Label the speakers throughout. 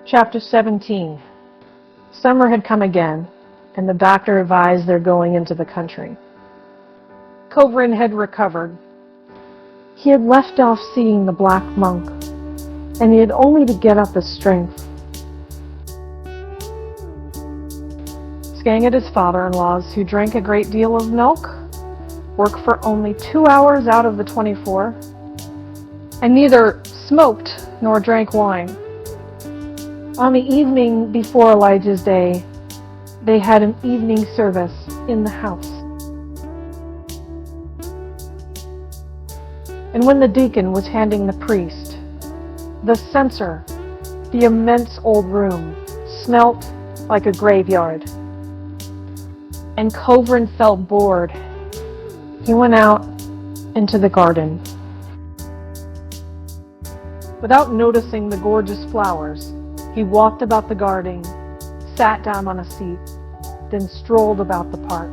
Speaker 1: Chapter 17. Summer had come again, and the doctor advised their going into the country. Kovrin had recovered. He had left off seeing the black monk, and he had only to get up his strength. Staying at his father-in-law's, who drank a great deal of milk, worked for only 2 hours out of the 24, and neither smoked nor drank wine. On the evening before Elijah's day, they had an evening service in the house. And when the deacon was handing the priest the censer, the immense old room smelt like a graveyard. And Kovrin felt bored. He went out into the garden. Without noticing the gorgeous flowers, he walked about the garden, sat down on a seat, then strolled about the park.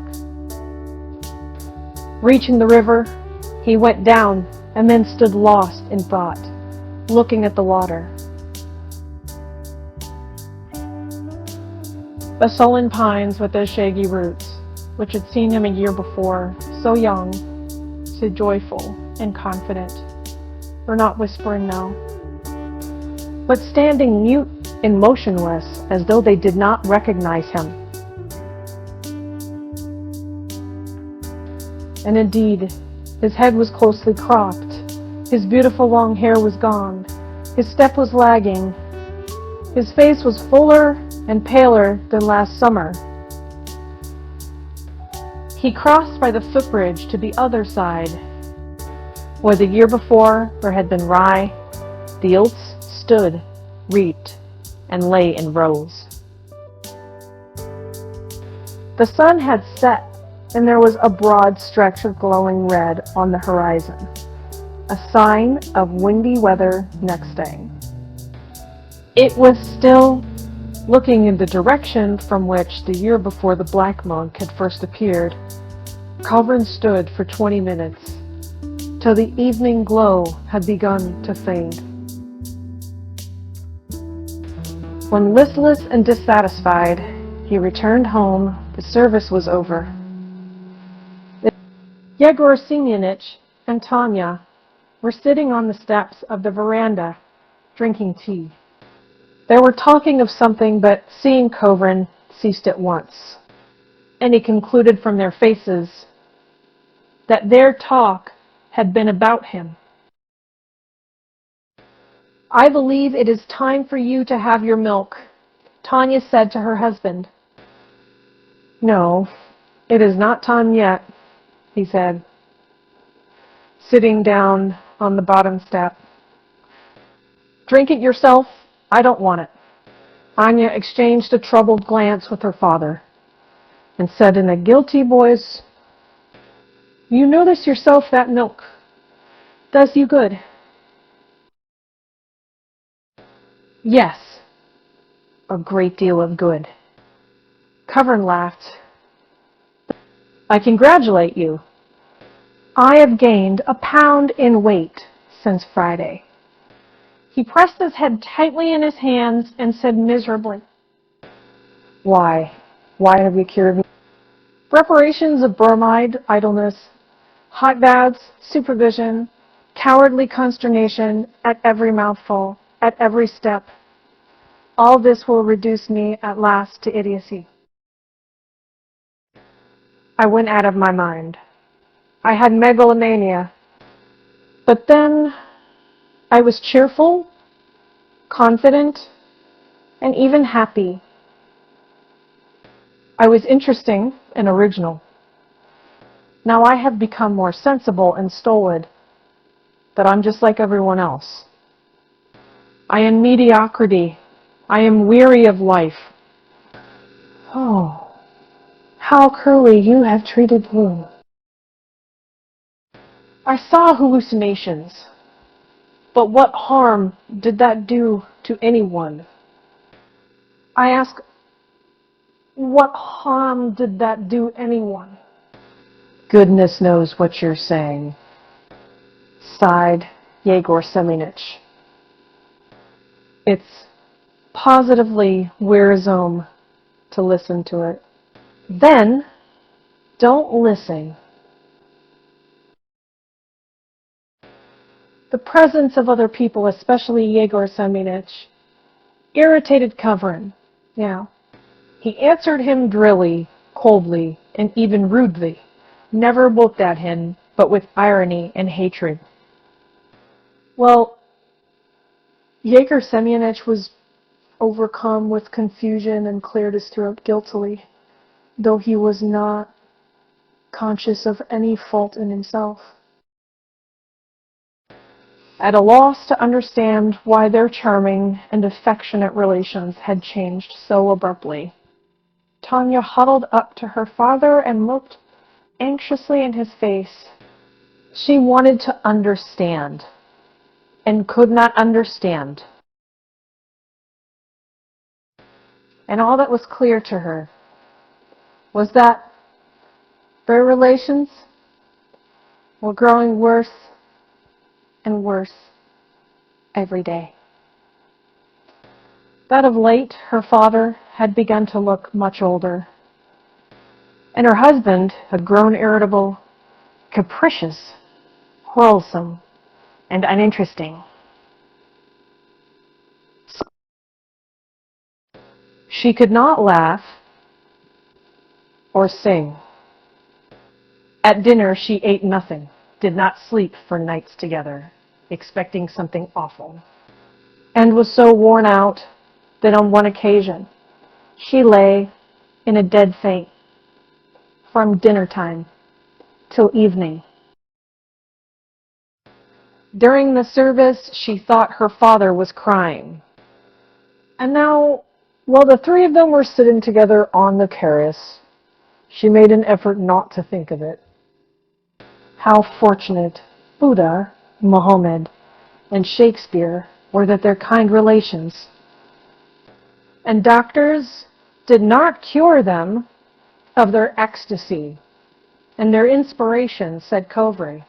Speaker 1: Reaching the river, he went down and then stood lost in thought, looking at the water. The sullen pines with their shaggy roots, which had seen him a year before, so young, so joyful and confident, were not whispering now, but standing mute and motionless as though they did not recognize him. And indeed, his head was closely cropped, his beautiful long hair was gone, his step was lagging, his face was fuller and paler than last summer. He crossed by the footbridge to the other side, where the year before there had been rye, the oats stood, reaped, and lay in rows. The sun had set, and there was a broad stretch of glowing red on the horizon, a sign of windy weather next day. It was still looking in the direction from which the year before the black monk had first appeared. Kovrin stood for 20 minutes, till the evening glow had begun to fade. When listless and dissatisfied, he returned home. The service was over. Yegor Semyonich and Tanya were sitting on the steps of the veranda, drinking tea. They were talking of something, but seeing Kovrin, ceased at once, and he concluded from their faces that their talk had been about him. "I believe it is time for you to have your milk," Tanya said to her husband. "No, it is not time yet," he said, sitting down on the bottom step. "Drink it yourself. I don't want it." Anya exchanged a troubled glance with her father and said in a guilty voice, "You notice yourself that milk does you good?" "Yes, a great deal of good." Kovrin laughed. "I congratulate you. I have gained a pound in weight since Friday." He pressed his head tightly in his hands and said miserably, Why have you cured me?" "Preparations of bromide, idleness, hot baths, supervision, cowardly consternation at every mouthful, at every step. All this will reduce me at last to idiocy. I went out of my mind. I had megalomania. But then I was cheerful, confident, and even happy. I was interesting and original. Now I have become more sensible and stolid, that I'm just like everyone else. I am mediocrity. I am weary of life. Oh, how cruelly you have treated me. I saw hallucinations, but what harm did that do to anyone? I ask, what harm did that do anyone? Goodness knows what you're saying, sighed Yegor Semyonich. It's positively wearisome to listen to it. Then, don't listen. The presence of other people, especially Yegor Semyonich, irritated Kovrin. Now, he answered him drily, coldly, and even rudely, never looked at him, but with irony and hatred. Well, Yegor Semyonich was overcome with confusion and cleared his throat guiltily, though he was not conscious of any fault in himself. At a loss to understand why their charming and affectionate relations had changed so abruptly, Tanya huddled up to her father and looked anxiously in his face. She wanted to understand, and could not understand. And all that was clear to her was that their relations were growing worse and worse every day. That of late her father had begun to look much older, and her husband had grown irritable, capricious, quarrelsome, and uninteresting. She could not laugh or sing. At dinner she ate nothing, did not sleep for nights together, expecting something awful, and was so worn out that on one occasion she lay in a dead faint from dinner time till evening. During the service she thought her father was crying. And now, while the three of them were sitting together on the terrace, she made an effort not to think of it. How fortunate Buddha, Mohammed, and Shakespeare were that they're kind relations. And doctors did not cure them of their ecstasy and their inspiration, said Kovri.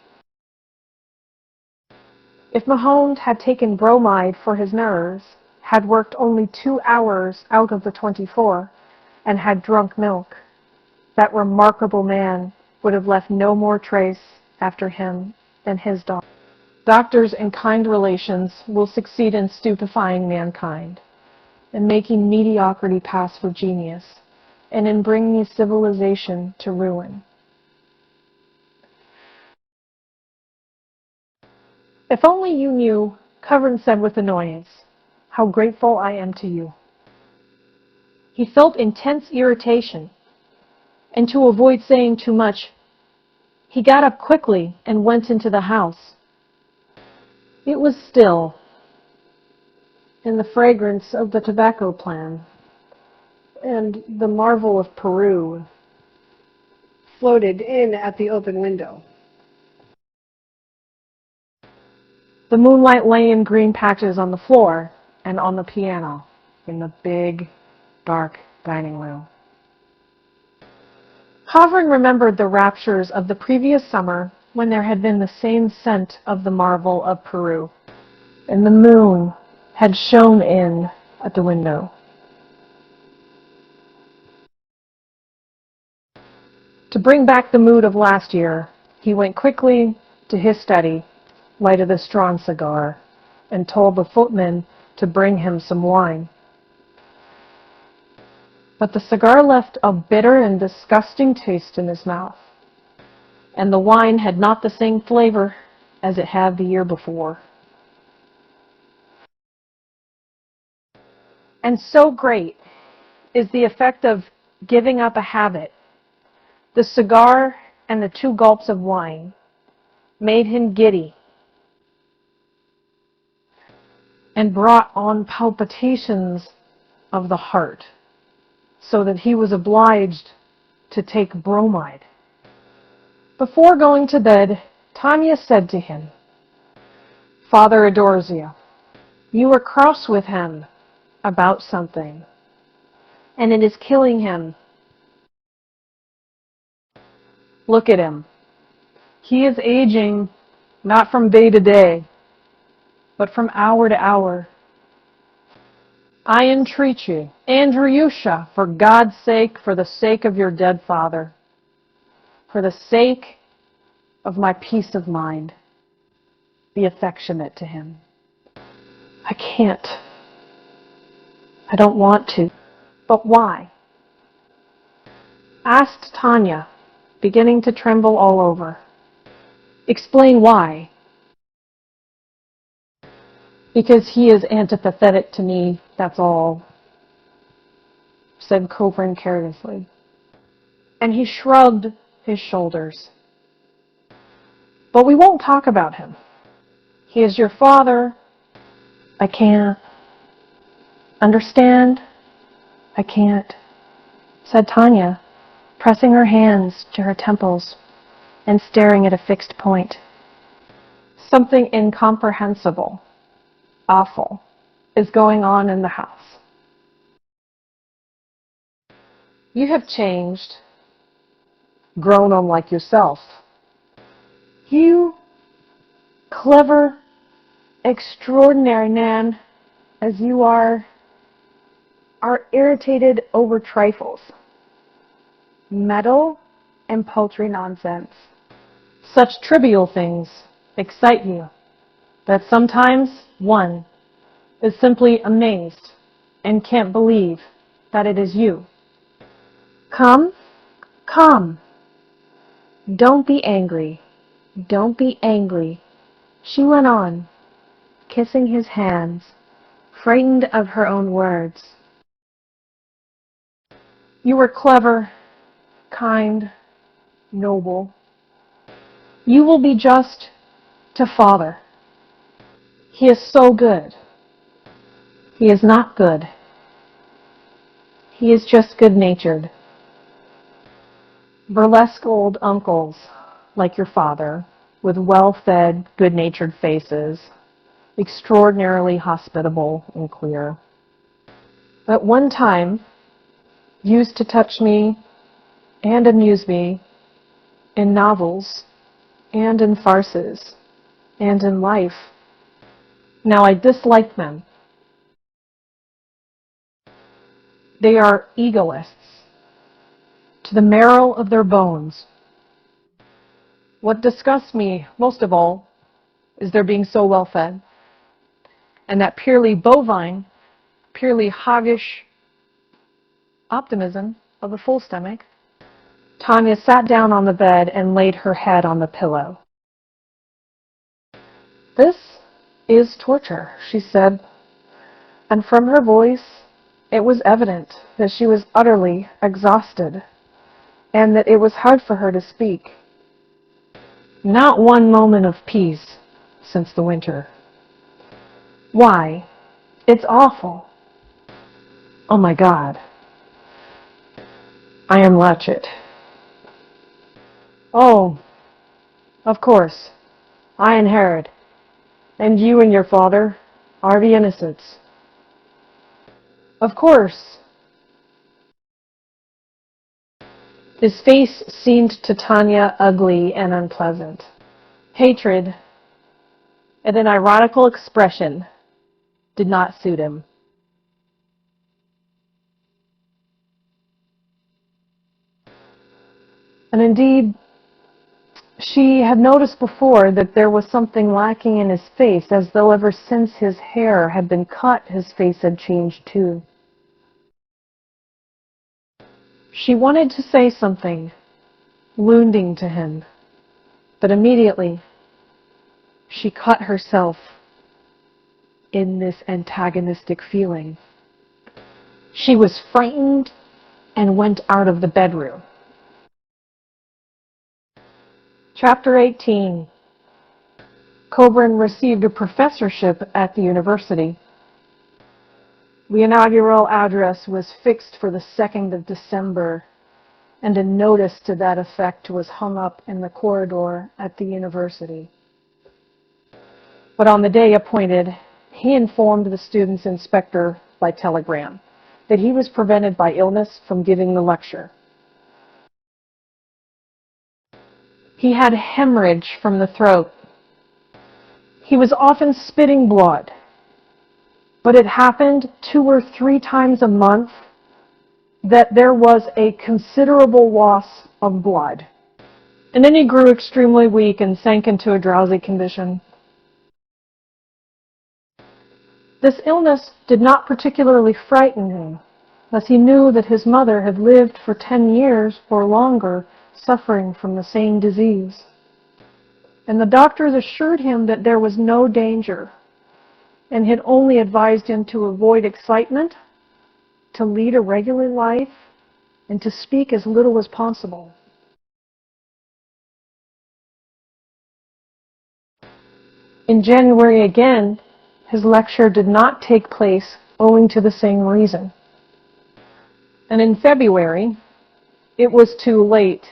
Speaker 1: If Mahound had taken bromide for his nerves, had worked only 2 hours out of the 24, and had drunk milk, that remarkable man would have left no more trace after him than his dog. Doctors and kind relations will succeed in stupefying mankind, in making mediocrity pass for genius, and in bringing civilization to ruin. If only you knew, Kovrin said with annoyance, how grateful I am to you. He felt intense irritation, and to avoid saying too much, he got up quickly and went into the house. It was still, and the fragrance of the tobacco plant and the marvel of Peru floated in at the open window. The moonlight lay in green patches on the floor and on the piano in the big, dark dining room. Kovrin remembered the raptures of the previous summer when there had been the same scent of the marvel of Peru, and the moon had shone in at the window. To bring back the mood of last year, he went quickly to his study, lighted a strong cigar, and told the footman to bring him some wine. But the cigar left a bitter and disgusting taste in his mouth, and the wine had not the same flavor as it had the year before. And so great is the effect of giving up a habit. The cigar and the 2 gulps of wine made him giddy and brought on palpitations of the heart, so that he was obliged to take bromide. Before going to bed, Tanya said to him, "Father adores you. You were cross with him about something, and it is killing him. Look at him. He is aging not from day to day, but from hour to hour. I entreat you, Andreyusha, for God's sake, for the sake of your dead father, for the sake of my peace of mind, be affectionate to him. I can't. I don't want to. But why? Asked Tanya, beginning to tremble all over. Explain why. Because he is antipathetic to me, that's all, said Kobrin carelessly. And he shrugged his shoulders. But we won't talk about him. He is your father. I can't. Understand? I can't, said Tanya, pressing her hands to her temples and staring at a fixed point. Something incomprehensible, awful, is going on in the house. You have changed, grown unlike yourself. You, clever, extraordinary man, as you are irritated over trifles, meddle, and paltry nonsense. Such trivial things excite you that sometimes one is simply amazed and can't believe that it is you. Come, come. Don't be angry. Don't be angry, she went on, kissing his hands, frightened of her own words. You were clever, kind, noble. You will be just to father. He is so good. He is not good. He is just good-natured. Burlesque old uncles, like your father, with well-fed, good-natured faces, extraordinarily hospitable and clear. At one time, used to touch me and amuse me in novels and in farces and in life. Now I dislike them. They are egoists, to the marrow of their bones. What disgusts me most of all is their being so well fed, and that purely bovine, purely hoggish optimism of a full stomach. Tanya sat down on the bed and laid her head on the pillow. This is torture, she said, and from her voice it was evident that she was utterly exhausted and that it was hard for her to speak. Not one moment of peace since the winter. Why? It's awful. Oh my God. I am Latchet. Oh, of course. I inherit. And you and your father are the innocents. Of course. His face seemed to Tanya ugly and unpleasant. Hatred and an ironical expression did not suit him. And indeed, she had noticed before that there was something lacking in his face, as though ever since his hair had been cut, his face had changed too. She wanted to say something, wounding to him, but immediately she caught herself in this antagonistic feeling. She was frightened and went out of the bedroom. Chapter 18. Kobrin received a professorship at the university. The inaugural address was fixed for the 2nd of December, and a notice to that effect was hung up in the corridor at the university. But on the day appointed, he informed the student's inspector by telegram that he was prevented by illness from giving the lecture. He had hemorrhage from the throat. He was often spitting blood. but it happened 2 or 3 times a month that there was a considerable loss of blood. And then he grew extremely weak and sank into a drowsy condition. This illness did not particularly frighten him, as he knew that his mother had lived for 10 years or longer suffering from the same disease. And the doctors assured him that there was no danger, and had only advised him to avoid excitement, to lead a regular life, and to speak as little as possible. In January again, his lecture did not take place owing to the same reason. And in February, it was too late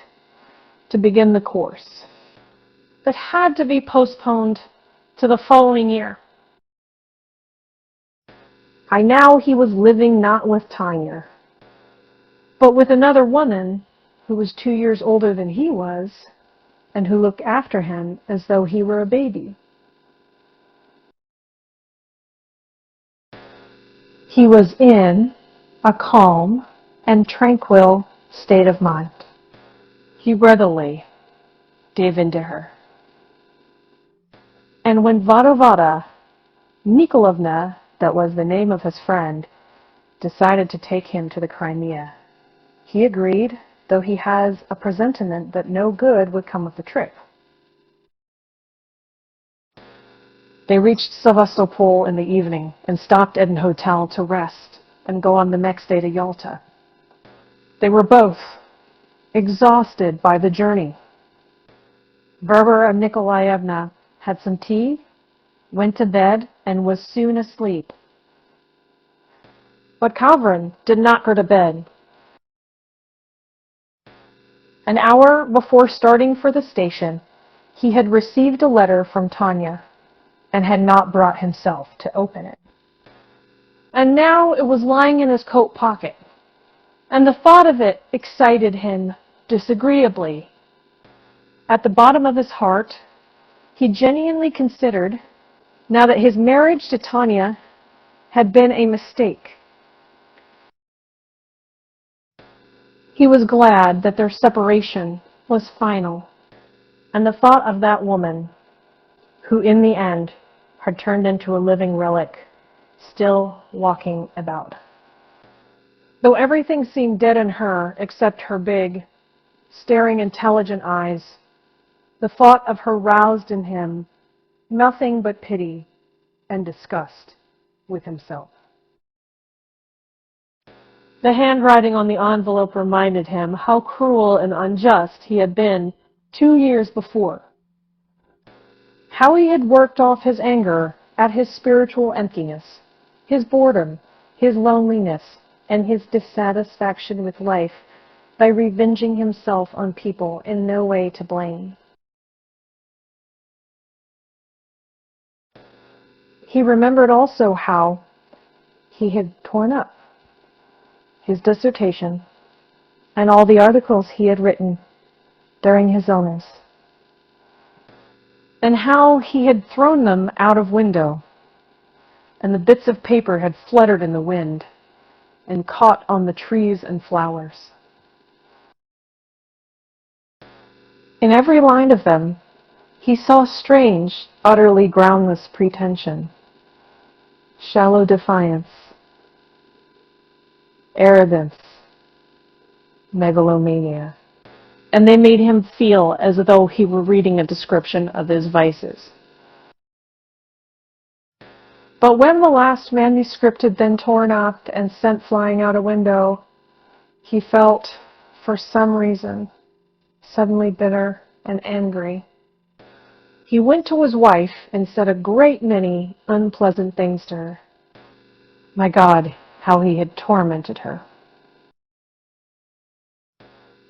Speaker 1: to begin the course. It had to be postponed to the following year. By now he was living not with Tanya, but with another woman who was 2 years older than he was, and who looked after him as though he were a baby. He was in a calm and tranquil state of mind. He readily gave in to her. And when Varvara Nikolovna, that was the name of his friend, decided to take him to the Crimea, he agreed, though he has a presentiment that no good would come of the trip. They reached Sevastopol in the evening and stopped at an hotel to rest and go on the next day to Yalta. They were both exhausted by the journey. Varvara Nikolaevna had some tea, went to bed, and was soon asleep. But Kavrin did not go to bed. An hour before starting for the station, he had received a letter from Tanya and had not brought himself to open it. And now it was lying in his coat pocket, and the thought of it excited him disagreeably. At the bottom of his heart, he genuinely considered, now that his marriage to Tanya had been a mistake, he was glad that their separation was final, and the thought of that woman, who in the end had turned into a living relic, still walking about. Though everything seemed dead in her except her big, staring, intelligent eyes, the thought of her roused in him nothing but pity and disgust with himself. The handwriting on the envelope reminded him how cruel and unjust he had been 2 years before. How he had worked off his anger at his spiritual emptiness, his boredom, his loneliness, and his dissatisfaction with life by revenging himself on people in no way to blame. He remembered also how he had torn up his dissertation and all the articles he had written during his illness, and how he had thrown them out of window, and the bits of paper had fluttered in the wind and caught on the trees and flowers. In every line of them, he saw strange, utterly groundless pretension, shallow defiance, arrogance, megalomania, and they made him feel as though he were reading a description of his vices. But when the last manuscript had been torn up and sent flying out a window, he felt, for some reason, suddenly bitter and angry. He went to his wife and said a great many unpleasant things to her. My God, how he had tormented her.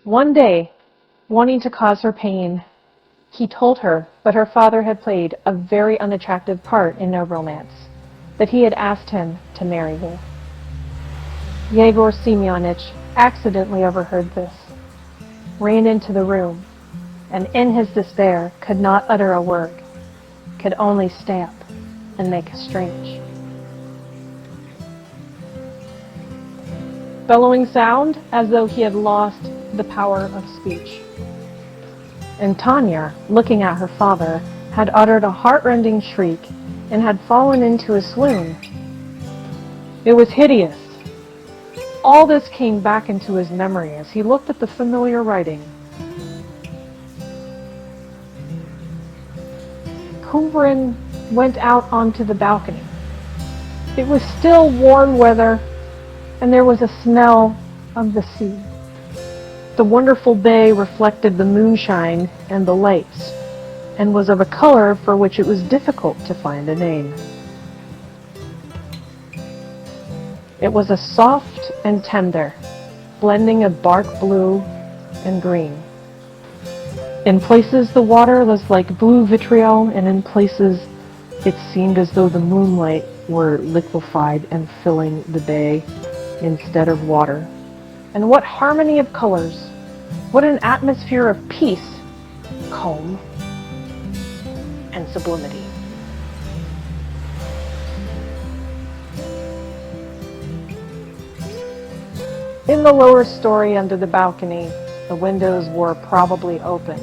Speaker 1: One day, wanting to cause her pain, he told her that her father had played a very unattractive part in a romance, that he had asked him to marry her. Yegor Semyonich accidentally overheard this, ran into the room, and in his despair could not utter a word, could only stamp and make a strange bellowing sound as though he had lost the power of speech. And Tanya, looking at her father, had uttered a heart-rending shriek and had fallen into a swoon. It was hideous. All this came back into his memory as he looked at the familiar writing. Kumbrin went out onto the balcony. It was still warm weather, and there was a smell of the sea. The wonderful bay reflected the moonshine and the lights, and was of a color for which it was difficult to find a name. It was a soft and tender blending of bark blue and green. In places the water was like blue vitriol, and in places it seemed as though the moonlight were liquefied and filling the bay instead of water. And what harmony of colors! What an atmosphere of peace, calm, and sublimity. In the lower story under the balcony, the windows were probably open,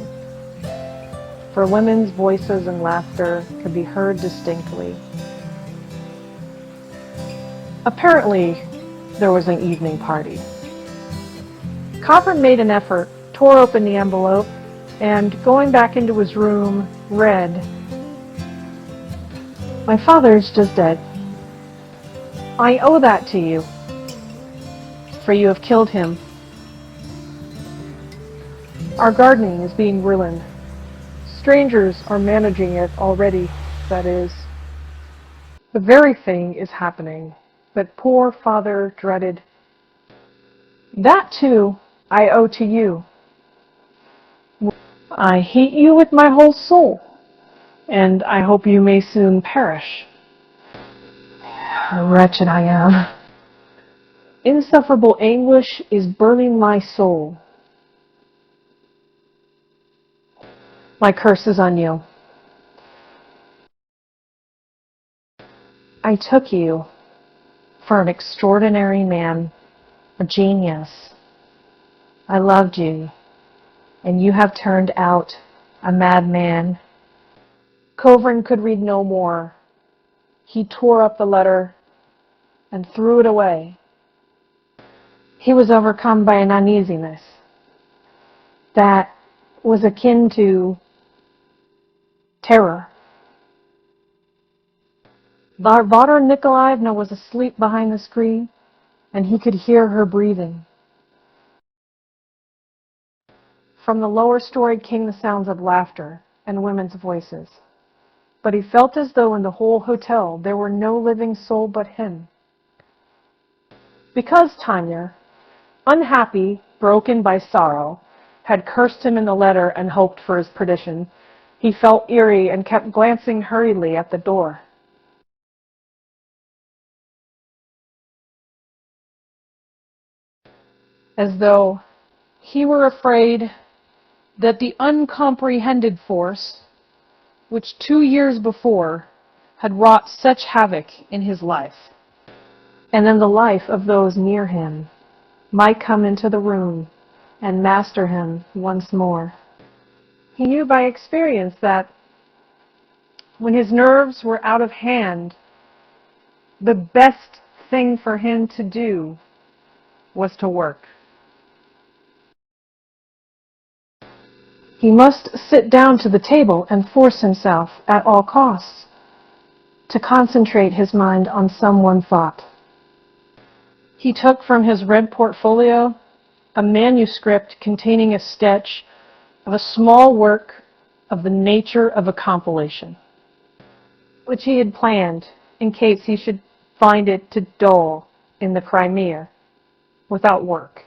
Speaker 1: for women's voices and laughter could be heard distinctly. Apparently, there was an evening party. Copper made an effort, tore open the envelope, and going back into his room, read, "My father is just dead. I owe that to you, for you have killed him. Our gardening is being ruined. Strangers are managing it already, that is. The very thing is happening that poor father dreaded. That, too, I owe to you. I hate you with my whole soul, and I hope you may soon perish. How wretched I am. Insufferable anguish is burning my soul. My curse is on you. I took you for an extraordinary man, a genius. I loved you, and you have turned out a madman." Kovrin could read no more. He tore up the letter and threw it away. He was overcome by an uneasiness that was akin to terror. Varvara Nikolaevna was asleep behind the screen, and he could hear her breathing. From the lower story came the sounds of laughter and women's voices, but he felt as though in the whole hotel there were no living soul but him. Because Tanya, unhappy, broken by sorrow, had cursed him in the letter and hoped for his perdition, he felt eerie and kept glancing hurriedly at the door. As though he were afraid that the uncomprehended force, which 2 years before had wrought such havoc in his life, and in the life of those near him, might come into the room and master him once more. He knew by experience that when his nerves were out of hand, the best thing for him to do was to work. He must sit down to the table and force himself, at all costs, to concentrate his mind on some one thought. He took from his red portfolio a manuscript containing a sketch of a small work of the nature of a compilation, which he had planned in case he should find it too dull in the Crimea without work.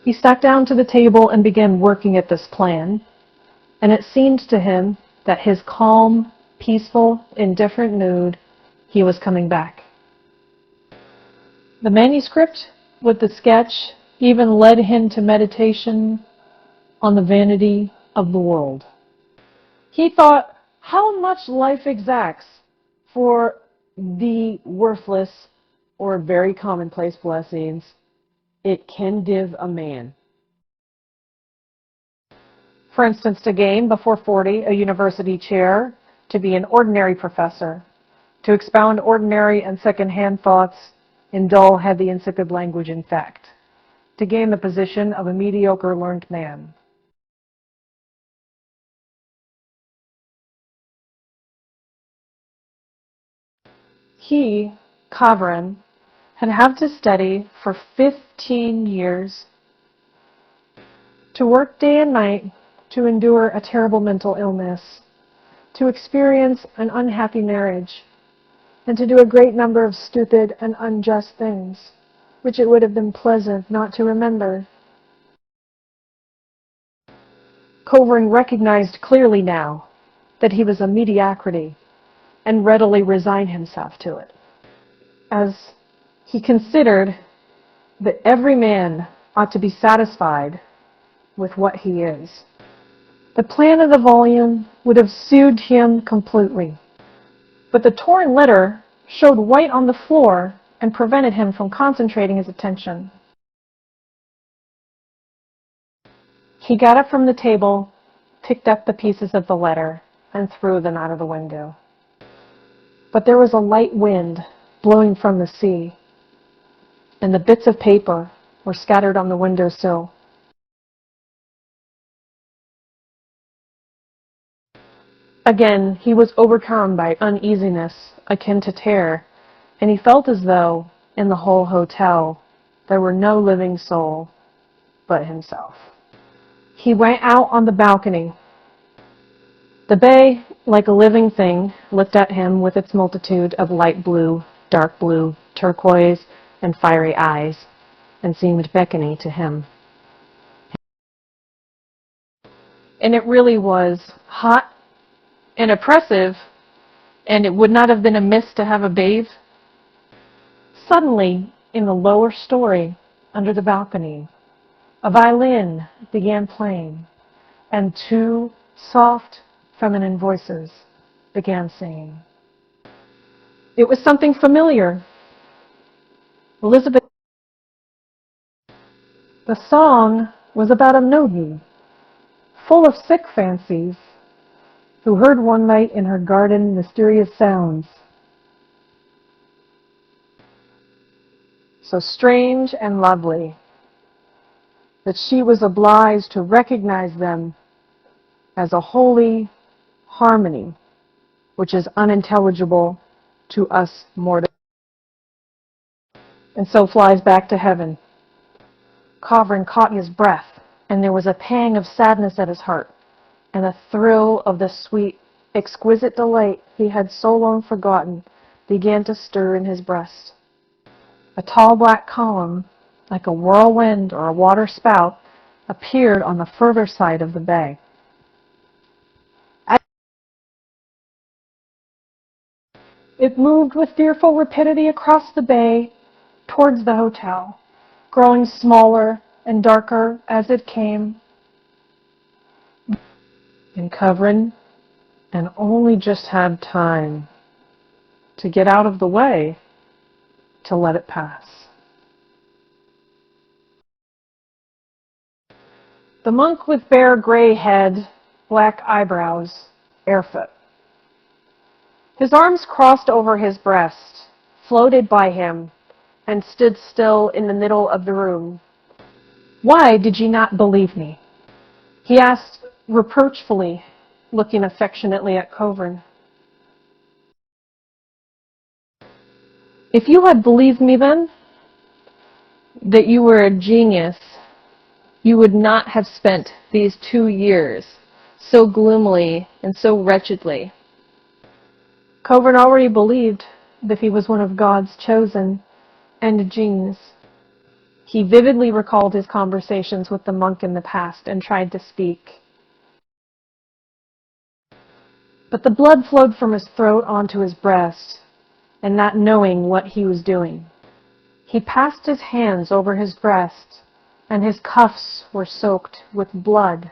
Speaker 1: He sat down to the table and began working at this plan, and it seemed to him that his calm, peaceful, indifferent mood, he was coming back. The manuscript with the sketch even led him to meditation on the vanity of the world. He thought how much life exacts for the worthless or very commonplace blessings, it can give a man. For instance, to gain, before 40, a university chair, to be an ordinary professor, to expound ordinary and second-hand thoughts in dull, heavy, insipid language in fact, to gain the position of a mediocre learned man. He, Kavran, had to study for 15 years, to work day and night, to endure a terrible mental illness, to experience an unhappy marriage, and to do a great number of stupid and unjust things, which it would have been pleasant not to remember. Kavran recognized clearly now that he was a mediocrity and readily resigned himself to it, as he considered that every man ought to be satisfied with what he is. The plan of the volume would have soothed him completely, but the torn letter showed white on the floor and prevented him from concentrating his attention. He got up from the table, picked up the pieces of the letter, and threw them out of the window. But there was a light wind blowing from the sea, and the bits of paper were scattered on the windowsill. Again, he was overcome by uneasiness akin to terror, and he felt as though, in the whole hotel, there were no living soul but himself. He went out on the balcony. The bay, like a living thing, looked at him with its multitude of light blue, dark blue, turquoise, and fiery eyes, and seemed beckoning to him. And it really was hot and oppressive, and it would not have been amiss to have a bathe. Suddenly, in the lower story, under the balcony, a violin began playing, and two soft, feminine voices began singing. It was something familiar. Elizabeth. The song was about a maiden, full of sick fancies, who heard one night in her garden mysterious sounds, so strange and lovely that she was obliged to recognize them as a holy harmony which is unintelligible to us mortals, and so flies back to heaven. Kavran caught his breath, and there was a pang of sadness at his heart, and a thrill of the sweet, exquisite delight he had so long forgotten began to stir in his breast. A tall black column, like a whirlwind or a water spout, appeared on the further side of the bay. It moved with fearful rapidity across the bay towards the hotel, growing smaller and darker as it came, and Kavran and only just had time to get out of the way to let it pass. The monk with bare gray head, black eyebrows, barefoot. His arms crossed over his breast, floated by him, and stood still in the middle of the room. "Why did ye not believe me?" he asked reproachfully, looking affectionately at Kavran. "If you had believed me then, that you were a genius, you would not have spent these 2 years so gloomily and so wretchedly." Kavran already believed that he was one of God's chosen and a genius. He vividly recalled his conversations with the monk in the past and tried to speak. But the blood flowed from his throat onto his breast, and not knowing what he was doing, he passed his hands over his breast, and his cuffs were soaked with blood.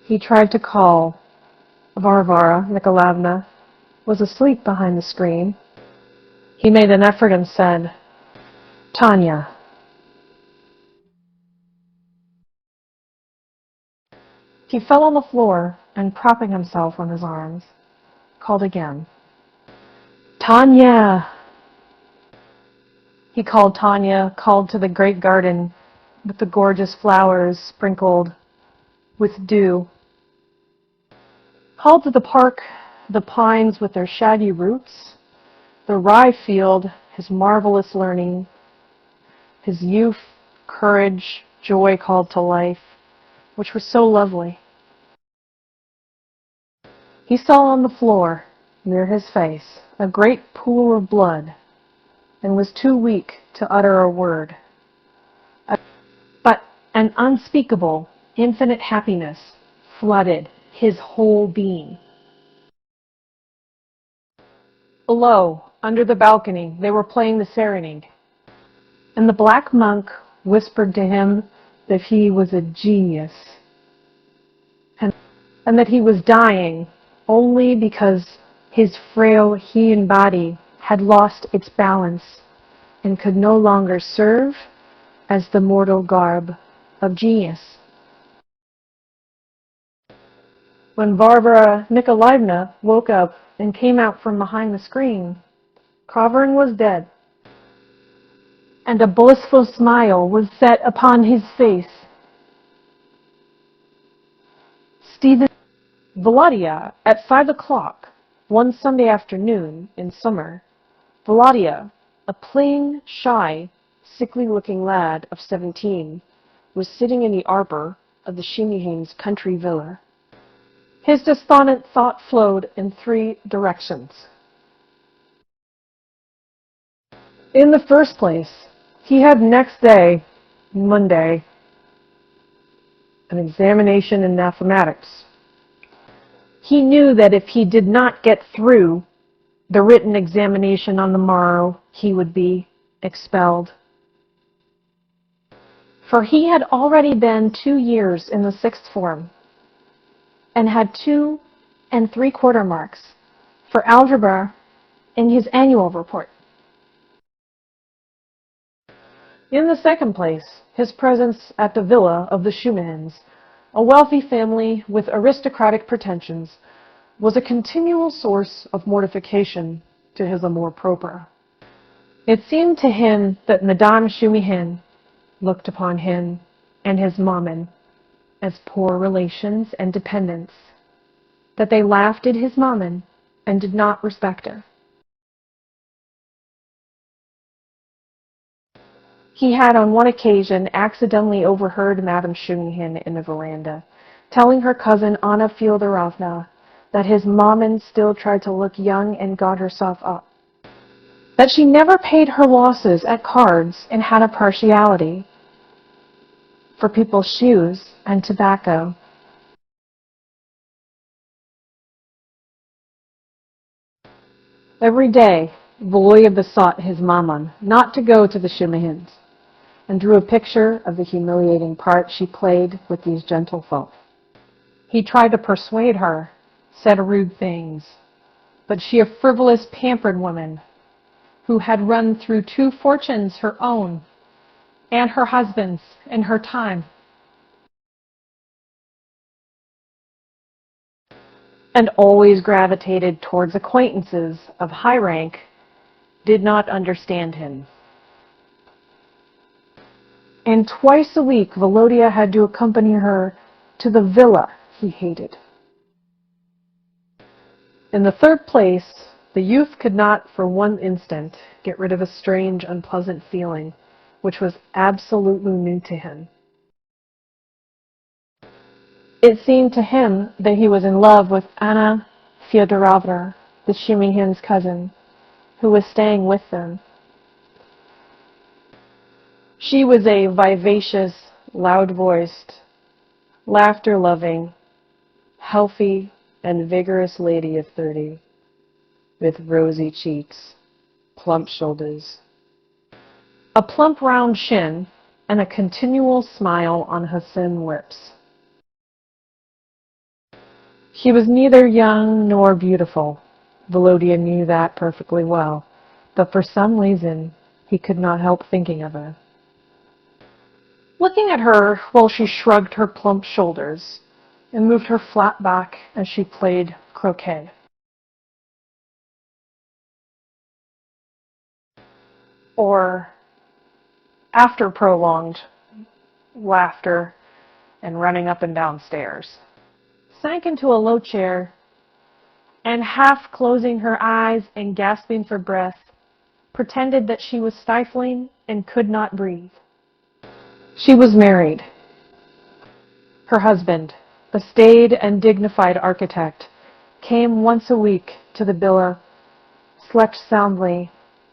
Speaker 1: He tried to call. Varvara Nikolaevna was asleep behind the screen. He made an effort and said, "Tanya." He fell on the floor and, propping himself on his arms, called again, "Tanya!" He called Tanya, called to the great garden with the gorgeous flowers sprinkled with dew, called to the park, the pines with their shaggy roots, the rye field, his marvelous learning, his youth, courage, joy called to life, which was so lovely. He saw on the floor, near his face, a great pool of blood, and was too weak to utter a word. But an unspeakable, infinite happiness flooded his whole being. Below, under the balcony, they were playing the serenade, and the black monk whispered to him that he was a genius, and that he was dying only because his frail heathen body had lost its balance and could no longer serve as the mortal garb of genius. When Varvara Nikolaevna woke up and came out from behind the screen, Kavarin was dead, and a blissful smile was set upon his face. Stephen Volodya, at 5 o'clock, one Sunday afternoon in summer, Volodya, a plain, shy, sickly-looking lad of 17, was sitting in the arbor of the Shemihins' country villa. His despondent thought flowed in 3 directions. In the first place, he had next day, Monday, an examination in mathematics. He knew that if he did not get through the written examination on the morrow, he would be expelled. For he had already been 2 years in the 6th form and had 2 3/4 marks for algebra in his annual report. In the second place, his presence at the villa of the Shumihins, a wealthy family with aristocratic pretensions, was a continual source of mortification to his amour propre. It seemed to him that Madame Shumihin looked upon him and his maman as poor relations and dependents, that they laughed at his maman and did not respect her. He had on one occasion accidentally overheard Madame Shumihin in the veranda, telling her cousin Anna Fyodorovna that his maman still tried to look young and got herself up, that she never paid her losses at cards and had a partiality for people's shoes and tobacco. Every day, Volodya besought his maman not to go to the Shumihins, and drew a picture of the humiliating part she played with these gentlefolk. He tried to persuade her, said rude things, but she, a frivolous, pampered woman, who had run through 2 fortunes, her own and her husband's, in her time, and always gravitated towards acquaintances of high rank, did not understand him. And twice a week Volodya had to accompany her to the villa he hated. In the third place, the youth could not for one instant get rid of a strange, unpleasant feeling which was absolutely new to him. It seemed to him that he was in love with Anna Fyodorovna, the Shumihin's cousin, who was staying with them. She was a vivacious, loud-voiced, laughter-loving, healthy, and vigorous lady of 30, with rosy cheeks, plump shoulders, a plump round chin, and a continual smile on her thin lips. She was neither young nor beautiful. Volodya knew that perfectly well, but for some reason he could not help thinking of her. Looking at her while she shrugged her plump shoulders and moved her flat back as she played croquet. Or, after prolonged laughter and running up and down stairs, sank into a low chair and, half closing her eyes and gasping for breath, pretended that she was stifling and could not breathe. She was married. Her husband, a staid and dignified architect, came once a week to the villa, slept soundly,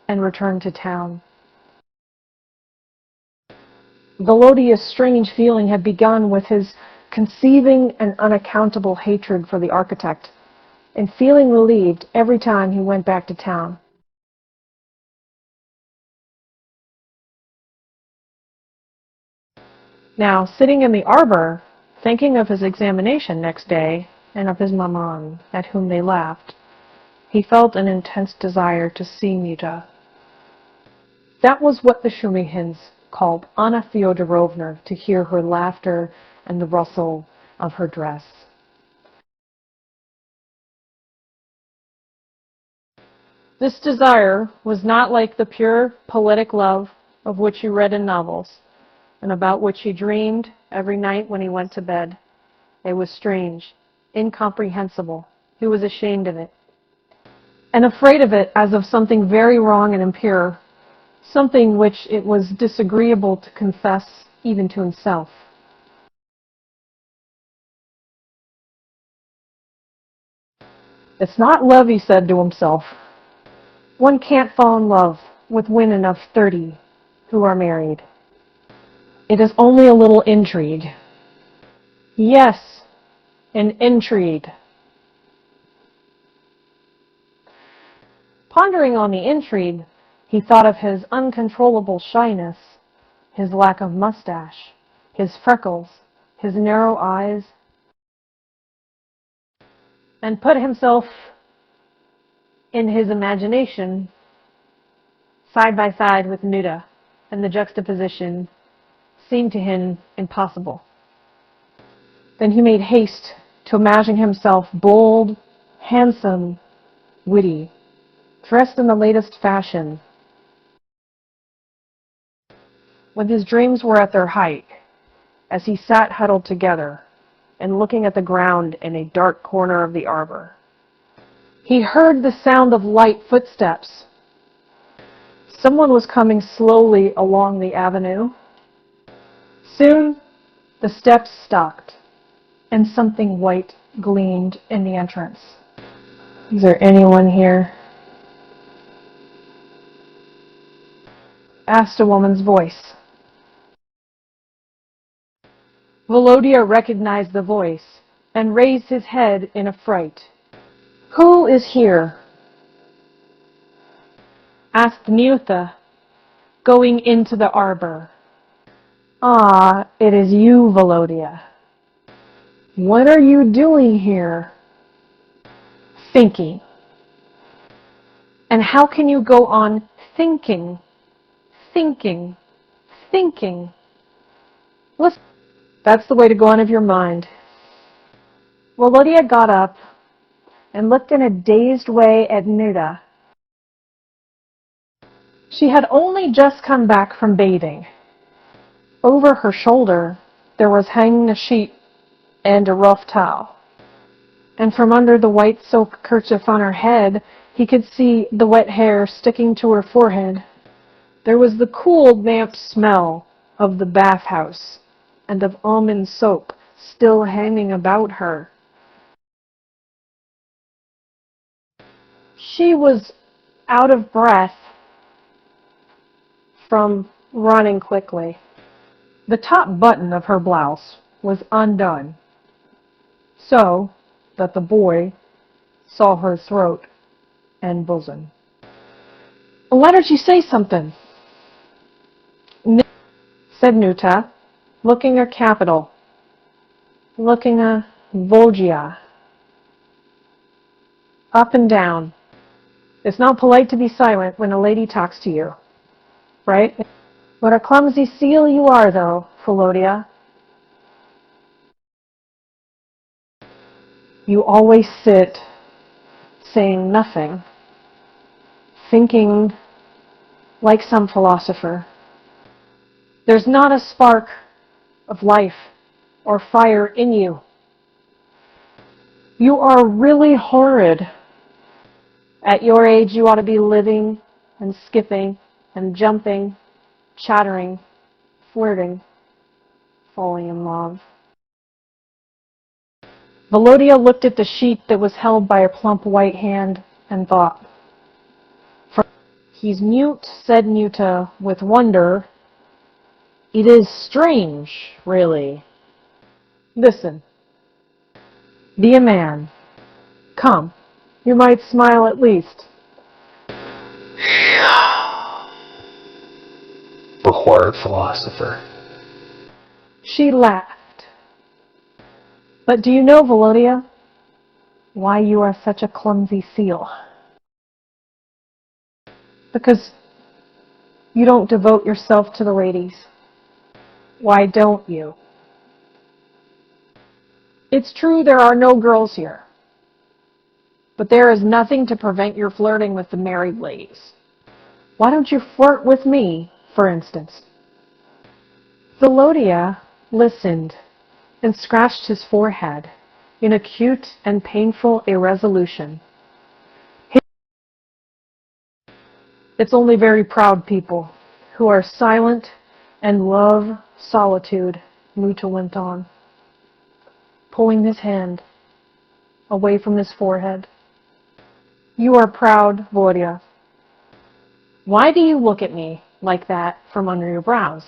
Speaker 1: and returned to town. Volodya's strange feeling had begun with his conceiving an unaccountable hatred for the architect, and feeling relieved every time he went back to town. Now, sitting in the arbor, thinking of his examination next day and of his maman, at whom they laughed, he felt an intense desire to see Nita. That was what the Shumihins called Anna Fyodorovna, to hear her laughter and the rustle of her dress. This desire was not like the pure poetic love of which he read in novels, and about which he dreamed every night when he went to bed. It was strange, incomprehensible. He was ashamed of it, and afraid of it as of something very wrong and impure, something which it was disagreeable to confess even to himself. It's not love, he said to himself. One can't fall in love with women of 30 who are married. It is only a little intrigue. Yes, an intrigue. Pondering on the intrigue, he thought of his uncontrollable shyness, his lack of mustache, his freckles, his narrow eyes, and put himself in his imagination side by side with Nuda, and the juxtaposition seemed to him impossible. Then he made haste to imagine himself bold, handsome, witty, dressed in the latest fashion, when his dreams were at their height, as he sat huddled together and looking at the ground in a dark corner of the arbor. He heard the sound of light footsteps. Someone was coming slowly along the avenue. Soon, the steps stopped, and something white gleamed in the entrance. Is there anyone here? Asked a woman's voice. Volodya recognized the voice and raised his head in affright. Who is here? Asked Nyuta, going into the arbor. Ah, it is you, Volodya. What are you doing here? Thinking. And how can you go on thinking, thinking, thinking? Listen, that's the way to go on of your mind. Volodya got up and looked in a dazed way at Nuda. She had only just come back from bathing. Over her shoulder, there was hanging a sheet and a rough towel. And from under the white silk kerchief on her head, he could see the wet hair sticking to her forehead. There was the cool, damp smell of the bathhouse and of almond soap still hanging about her. She was out of breath from running quickly. The top button of her blouse was undone, so that the boy saw her throat and bosom. Why don't you say something? Said Nuta, looking her capital, looking a Volgia, up and down. It's not polite to be silent when a lady talks to you, right? What a clumsy seal you are, though, Volodya. You always sit saying nothing, thinking like some philosopher. There's not a spark of life or fire in you. You are really horrid. At your age, you ought to be living and skipping and jumping, chattering, flirting, falling in love. Volodya looked at the sheet that was held by a plump white hand and thought. He's mute, said Nyuta with wonder. It is strange, really. Listen. Be a man. Come. You might smile at least.
Speaker 2: The horrid philosopher.
Speaker 1: She laughed. But do you know, Volodya, why you are such a clumsy seal? Because you don't devote yourself to the ladies. Why don't you? It's true there are no girls here. But there is nothing to prevent your flirting with the married ladies. Why don't you flirt with me, for instance? Volodya listened and scratched his forehead in acute and painful irresolution. It's only very proud people who are silent and love solitude, Nyuta went on, pulling his hand away from his forehead. You are proud, Volodya. Why do you look at me like that from under your brows?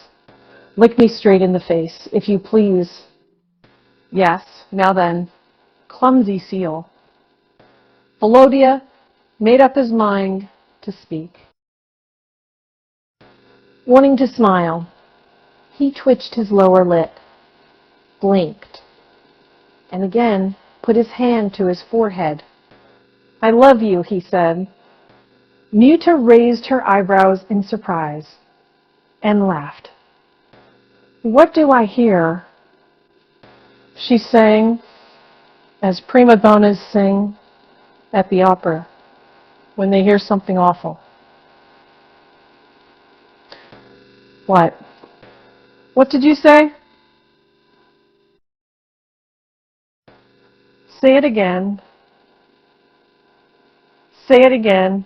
Speaker 1: Look me straight in the face, if you please. Yes, now then, clumsy seal. Volodya made up his mind to speak. Wanting to smile, he twitched his lower lip, blinked, and again put his hand to his forehead. I love you, he said. Nyuta raised her eyebrows in surprise and laughed. What do I hear? She sang, as prima donnas sing at the opera when they hear something awful. What? What did you say? Say it again. Say it again.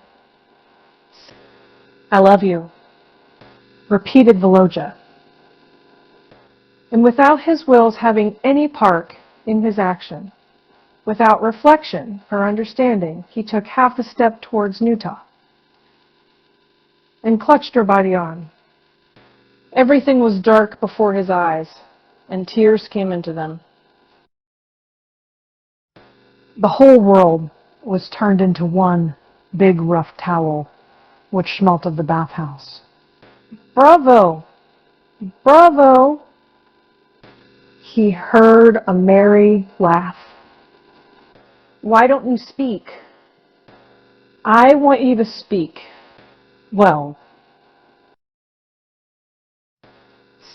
Speaker 1: I love you, repeated Volodya. And without his will's having any part in his action, without reflection or understanding, he took half a step towards Nyuta and clutched her by the arm. Everything was dark before his eyes, and tears came into them. The whole world was turned into one big rough towel, which smelt of the bathhouse. Bravo! Bravo! He heard a merry laugh. Why don't you speak? I want you to speak. Well,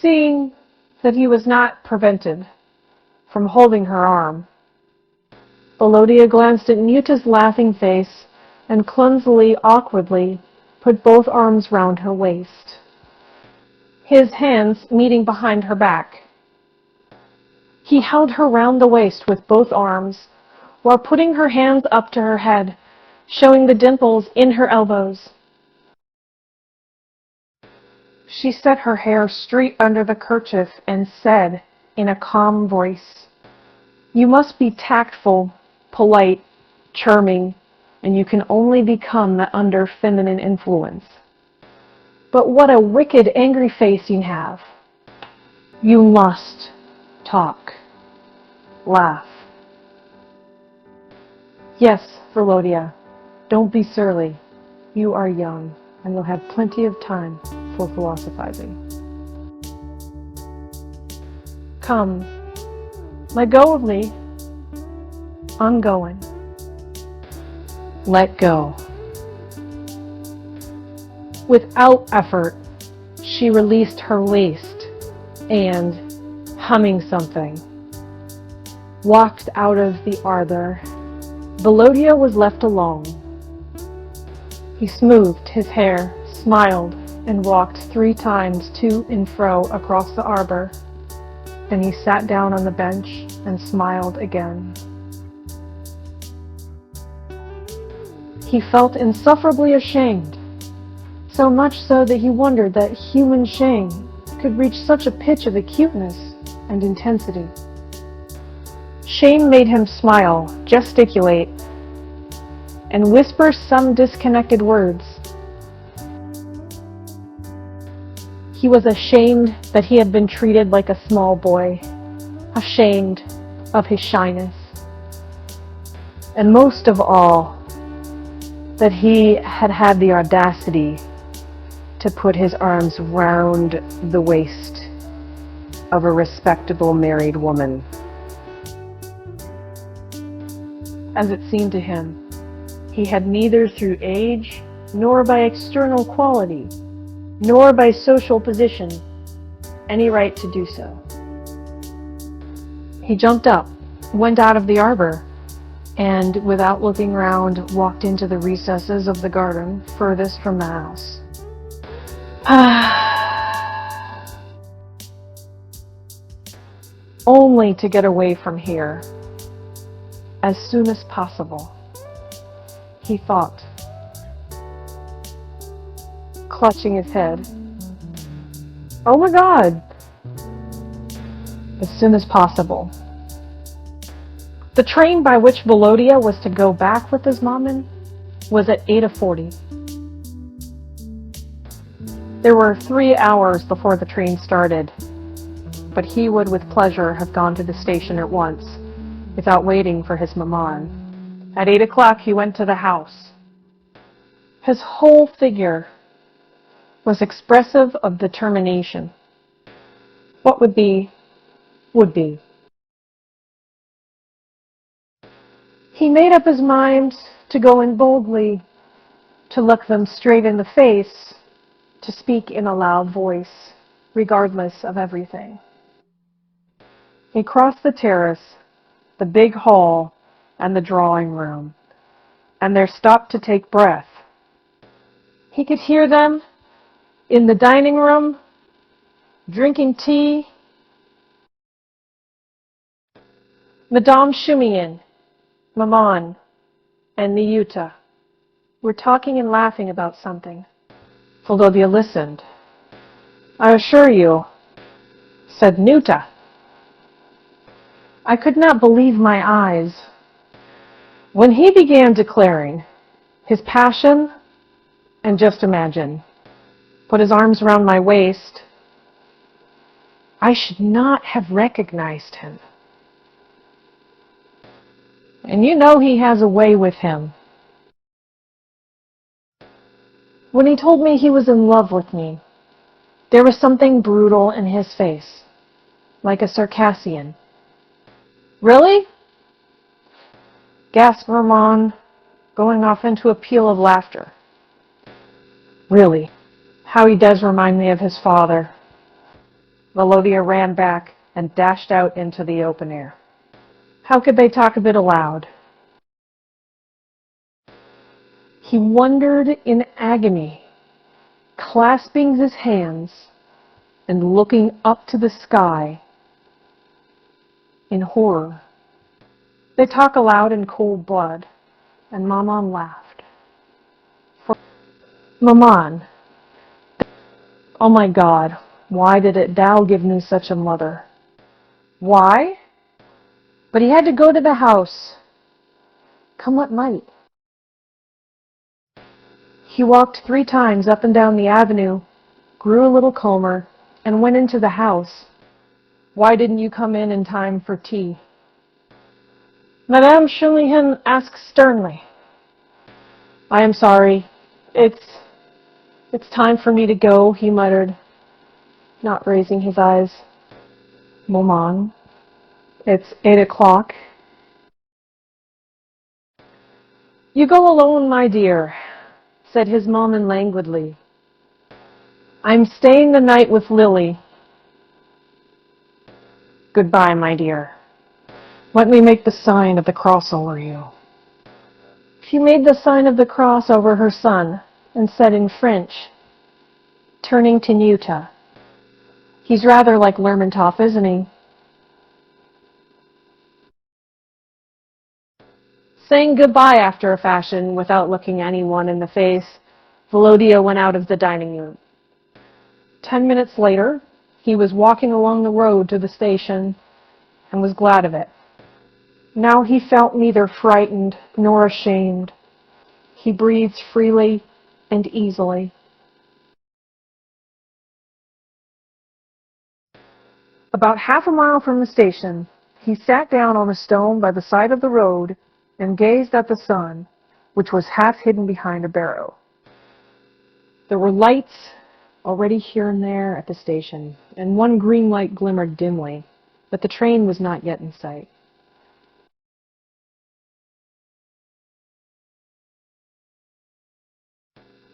Speaker 1: seeing that he was not prevented from holding her arm, Volodya glanced at Nyuta's laughing face and clumsily, awkwardly put both arms round her waist, his hands meeting behind her back. He held her round the waist with both arms, while putting her hands up to her head, showing the dimples in her elbows. She set her hair straight under the kerchief and said in a calm voice, "You must be tactful, polite, charming, and you can only become that under feminine influence. But what a wicked, angry face you have. You must talk, laugh." Yes, Volodya, don't be surly. You are young, and you'll have plenty of time for philosophizing. Come, let go of me. I'm going. Let go. Without effort, she released her waist and, humming something, walked out of the arbor. Volodya was left alone. He smoothed his hair, smiled, and walked 3 times to and fro across the arbor. Then he sat down on the bench and smiled again. He felt insufferably ashamed, so much so that he wondered that human shame could reach such a pitch of acuteness and intensity. Shame made him smile, gesticulate, and whisper some disconnected words. He was ashamed that he had been treated like a small boy, ashamed of his shyness, and most of all, that he had had the audacity to put his arms round the waist of a respectable married woman. As it seemed to him, he had neither through age, nor by external quality, nor by social position, any right to do so. He jumped up, went out of the arbor, and, without looking round, walked into the recesses of the garden furthest from the house. Only to get away from here as soon as possible, he thought, clutching his head. Oh my God! As soon as possible. The train by which Volodya was to go back with his mom was at 8:40. There were 3 hours before the train started, but he would with pleasure have gone to the station at once, without waiting for his maman. At 8 o'clock he went to the house. His whole figure was expressive of determination. What would be, would be. He made up his mind to go in boldly, to look them straight in the face, to speak in a loud voice, regardless of everything. He crossed the terrace, the big hall, and the drawing room, and there stopped to take breath. He could hear them in the dining room, drinking tea. Madame Shumian, Maman, and Niyuta were talking and laughing about something. Volodya listened. I assure you, said Nuta. I could not believe my eyes. When he began declaring his passion, and just imagine, put his arms around my waist, I should not have recognized him. And you know he has a way with him. When he told me he was in love with me, there was something brutal in his face, like a Circassian. Really? Gasped Ramon, going off into a peal of laughter. Really, how he does remind me of his father. Volodya ran back and dashed out into the open air. How could they talk a bit aloud? He wondered in agony, clasping his hands and looking up to the sky in horror. They talk aloud in cold blood, and Maman laughed. Maman, oh my God, why did it thou give me such a mother? Why? But he had to go to the house, come what might. He walked 3 times up and down the avenue, grew a little calmer, and went into the house. Why didn't you come in time for tea? Madame Shumian asked sternly. I am sorry. It's time for me to go, he muttered, not raising his eyes. Maman, it's 8 o'clock. You go alone, my dear, said his maman languidly. I'm staying the night with Lily. Goodbye, my dear. Let me make the sign of the cross over you. She made the sign of the cross over her son and said in French, turning to Nuta, "He's rather like Lermontov, isn't he?" Saying goodbye after a fashion without looking anyone in the face, Volodya went out of the dining room. 10 minutes later, he was walking along the road to the station and was glad of it. Now he felt neither frightened nor ashamed. He breathed freely and easily. About half a mile from the station, he sat down on a stone by the side of the road and gazed at the sun, which was half hidden behind a barrow. There were lights already here and there at the station, and one green light glimmered dimly, but the train was not yet in sight.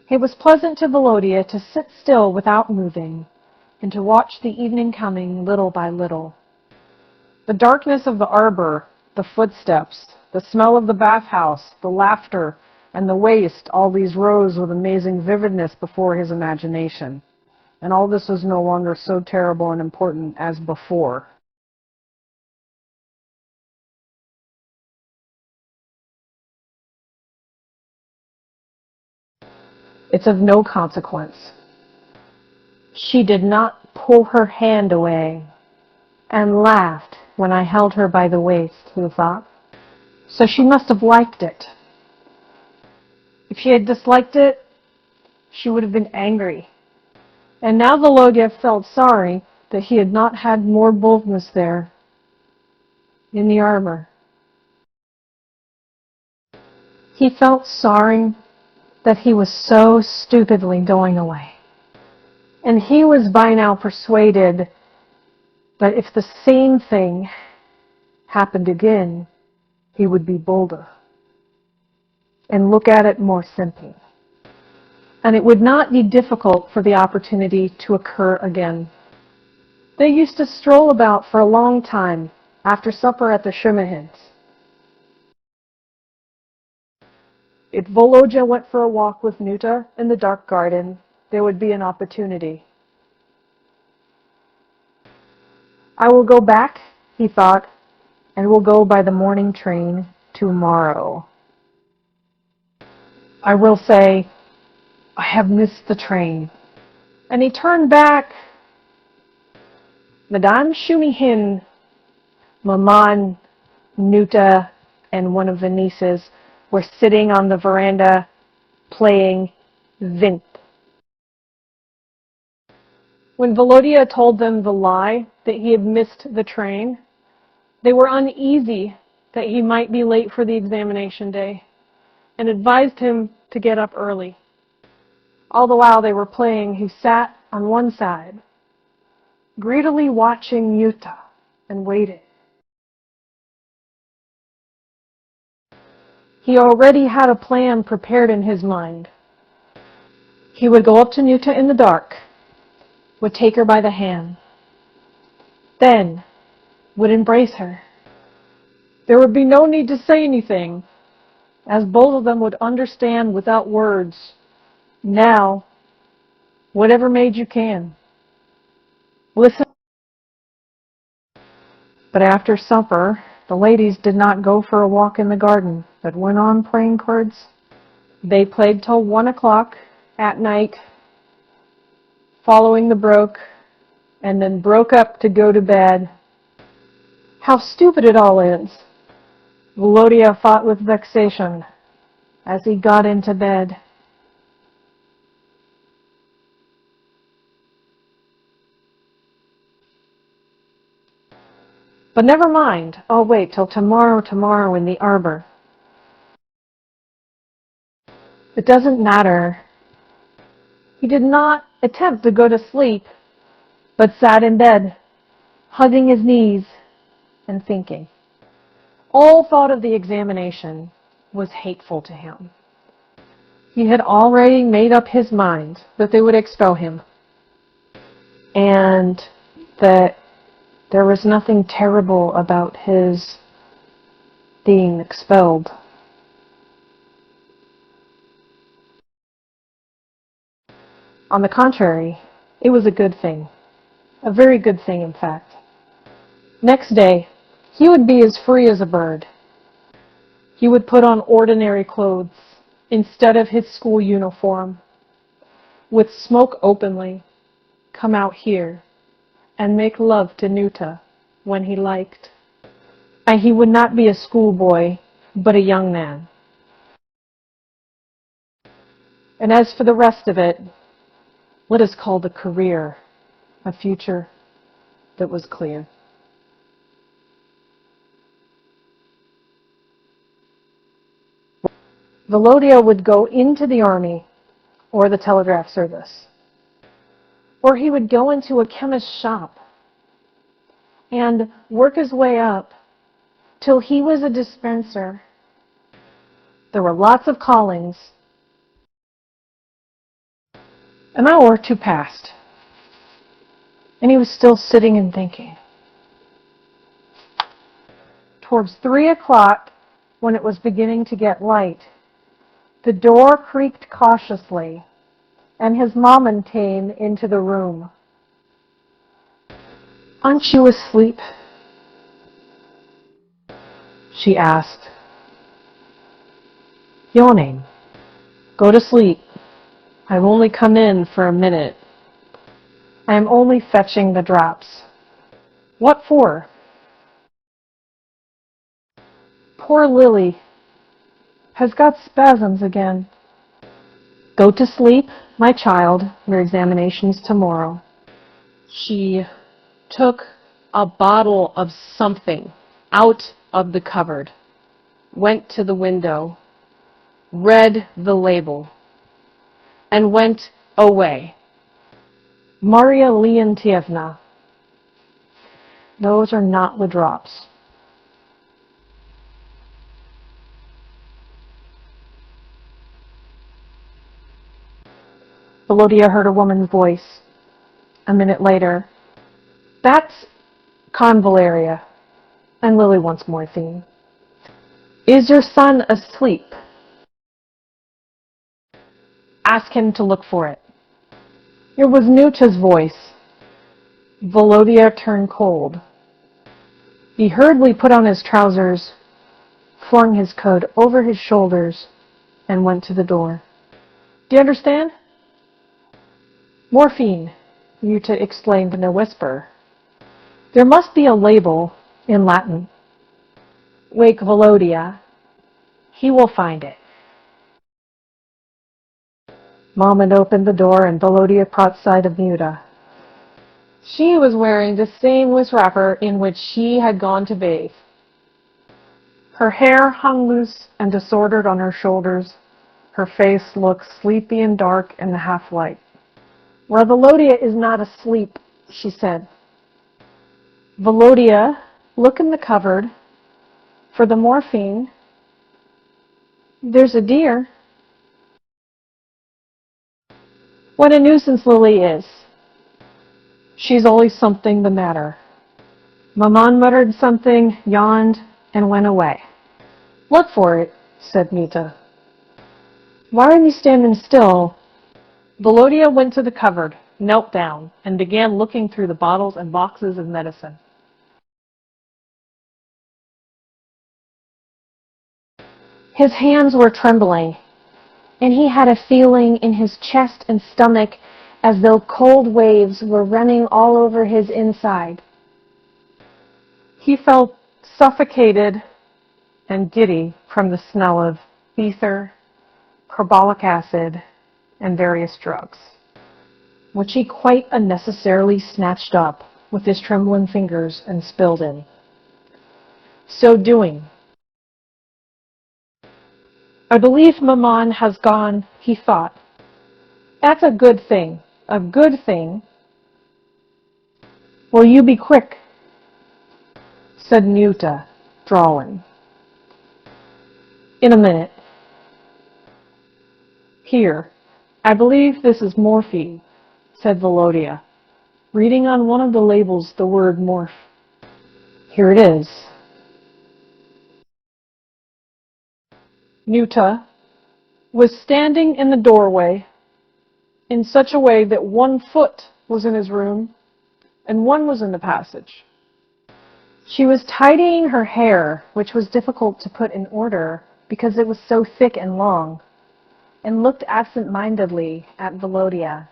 Speaker 1: It was pleasant to Volodya to sit still without moving, and to watch the evening coming little by little. The darkness of the arbor, the footsteps, the smell of the bathhouse, the laughter, and the waste, all these rose with amazing vividness before his imagination. And all this was no longer so terrible and important as before. It's of no consequence. She did not pull her hand away and laughed when I held her by the waist, he thought. So she must have liked it. If she had disliked it, she would have been angry. And now Volodya felt sorry that he had not had more boldness there, in the arbor. He felt sorry that he was so stupidly going away. And he was by now persuaded that if the same thing happened again, he would be bolder and look at it more simply. And it would not be difficult for the opportunity to occur again. They used to stroll about for a long time after supper at the Shumahins. If Volodya went for a walk with Nuta in the dark garden, there would be an opportunity. I will go back, he thought, and will go by the morning train tomorrow. I will say, I have missed the train. And he turned back. Madame Shumihin, Maman, Nuta, and one of the nieces were sitting on the veranda playing Vint. When Volodya told them the lie that he had missed the train, they were uneasy that he might be late for the examination day and advised him to get up early. All the while they were playing, he sat on one side, greedily watching Yuta, and waited. He already had a plan prepared in his mind. He would go up to Nuta in the dark, would take her by the hand, then would embrace her. There would be no need to say anything, as both of them would understand without words. Now, whatever made you can. Listen. But after supper, the ladies did not go for a walk in the garden, but went on playing cards. They played till 1 o'clock at night, following the brook, and then broke up to go to bed. How stupid it all is! Volodya thought with vexation as he got into bed. But never mind. I'll wait till tomorrow in the arbor. It doesn't matter. He did not attempt to go to sleep, but sat in bed, hugging his knees and thinking. All thought of the examination was hateful to him. He had already made up his mind that they would expel him. and that there was nothing terrible about his being expelled. On the contrary, it was a good thing. A very good thing, in fact. Next day, he would be as free as a bird. He would put on ordinary clothes instead of his school uniform, would smoke openly, come out here, and make love to Nuta when he liked. And he would not be a schoolboy, but a young man. And as for the rest of it, let us call the career a future that was clear. Volodya would go into the army or the telegraph service. Or he would go into a chemist's shop and work his way up till he was a dispenser. There were lots of callings. An hour or two passed, and he was still sitting and thinking. Towards 3 o'clock, when it was beginning to get light, the door creaked cautiously, and his maman came into the room. "Aren't you asleep?" she asked. Yawning. "Go to sleep. I've only come in for a minute. I am only fetching the drops." "What for?" "Poor Lily has got spasms again." "Go to sleep, my child. Your examination's tomorrow." She took a bottle of something out of the cupboard, went to the window, read the label, and went away. "Maria Leontievna, those are not the drops." Volodya heard a woman's voice. A minute later, "That's convalaria, and Lily wants morphine. Is your son asleep? Ask him to look for it." It was Nuta's voice. Volodya turned cold. He hurriedly put on his trousers, flung his coat over his shoulders, and went to the door. "Do you understand?" "Morphine," Nuta explained in a whisper. "There must be a label in Latin. Wake Volodya. He will find it." Maman opened the door and Volodya caught sight of Nuta. She was wearing the same loose wrapper in which she had gone to bathe. Her hair hung loose and disordered on her shoulders. Her face looked sleepy and dark in the half-light. "Well, Volodya is not asleep," she said. "Volodya, look in the cupboard for the morphine. There's a deer." "What a nuisance Lily is. She's always something the matter." Maman muttered something, yawned, and went away. "Look for it," said Nita. "Why are you standing still?" Volodya went to the cupboard, knelt down, and began looking through the bottles and boxes of medicine. His hands were trembling, and he had a feeling in his chest and stomach as though cold waves were running all over his inside. He felt suffocated and giddy from the smell of ether, carbolic acid, and various drugs, which he quite unnecessarily snatched up with his trembling fingers and spilled in. So doing, "I believe Maman has gone," he thought. "That's a good thing, a good thing." "Will you be quick?" said Nuta, drawling. "In a minute." "Here, I believe this is morphine," said Volodya, reading on one of the labels the word morph. Here it is. Nuta was standing in the doorway in such a way that one foot was in his room and one was in the passage. She was tidying her hair, which was difficult to put in order because it was so thick and long, and looked absent-mindedly at Volodya.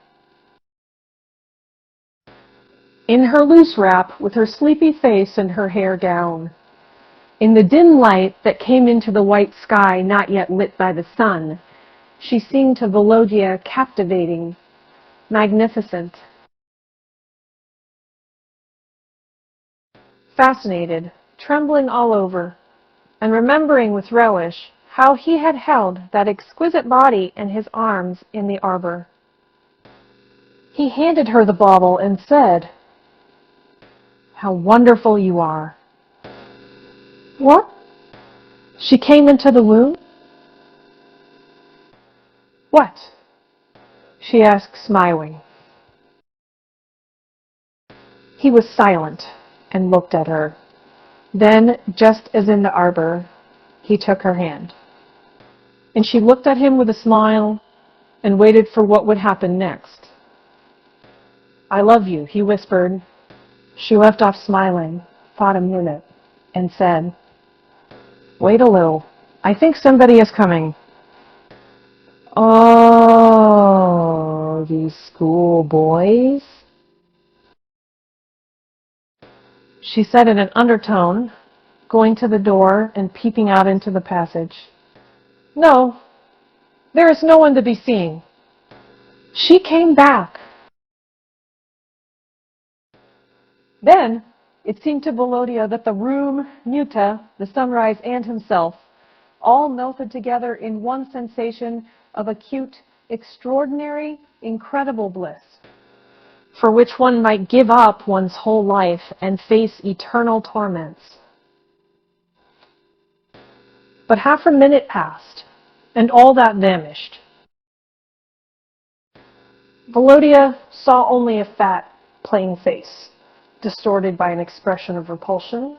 Speaker 1: In her loose wrap, with her sleepy face and her hair down, in the dim light that came into the white sky not yet lit by the sun, she seemed to Volodya captivating, magnificent, fascinated, trembling all over, and remembering with relish how he had held that exquisite body in his arms in the arbor. He handed her the bauble and said, "How wonderful you are." "What?" She came into the room. "What?" she asked, smiling. He was silent and looked at her. Then, just as in the arbor, he took her hand. And she looked at him with a smile and waited for what would happen next. "I love you," he whispered. She left off smiling, thought a minute, and said, "Wait a little. I think somebody is coming." "Oh, these schoolboys," she said in an undertone, going to the door and peeping out into the passage. "No, there is no one to be seen." She came back. Then it seemed to Volodya that the room, Nuta, the sunrise, and himself all melted together in one sensation of acute, extraordinary, incredible bliss, for which one might give up one's whole life and face eternal torments. But half a minute passed, and all that vanished. Volodya saw only a fat, plain face, distorted by an expression of repulsion,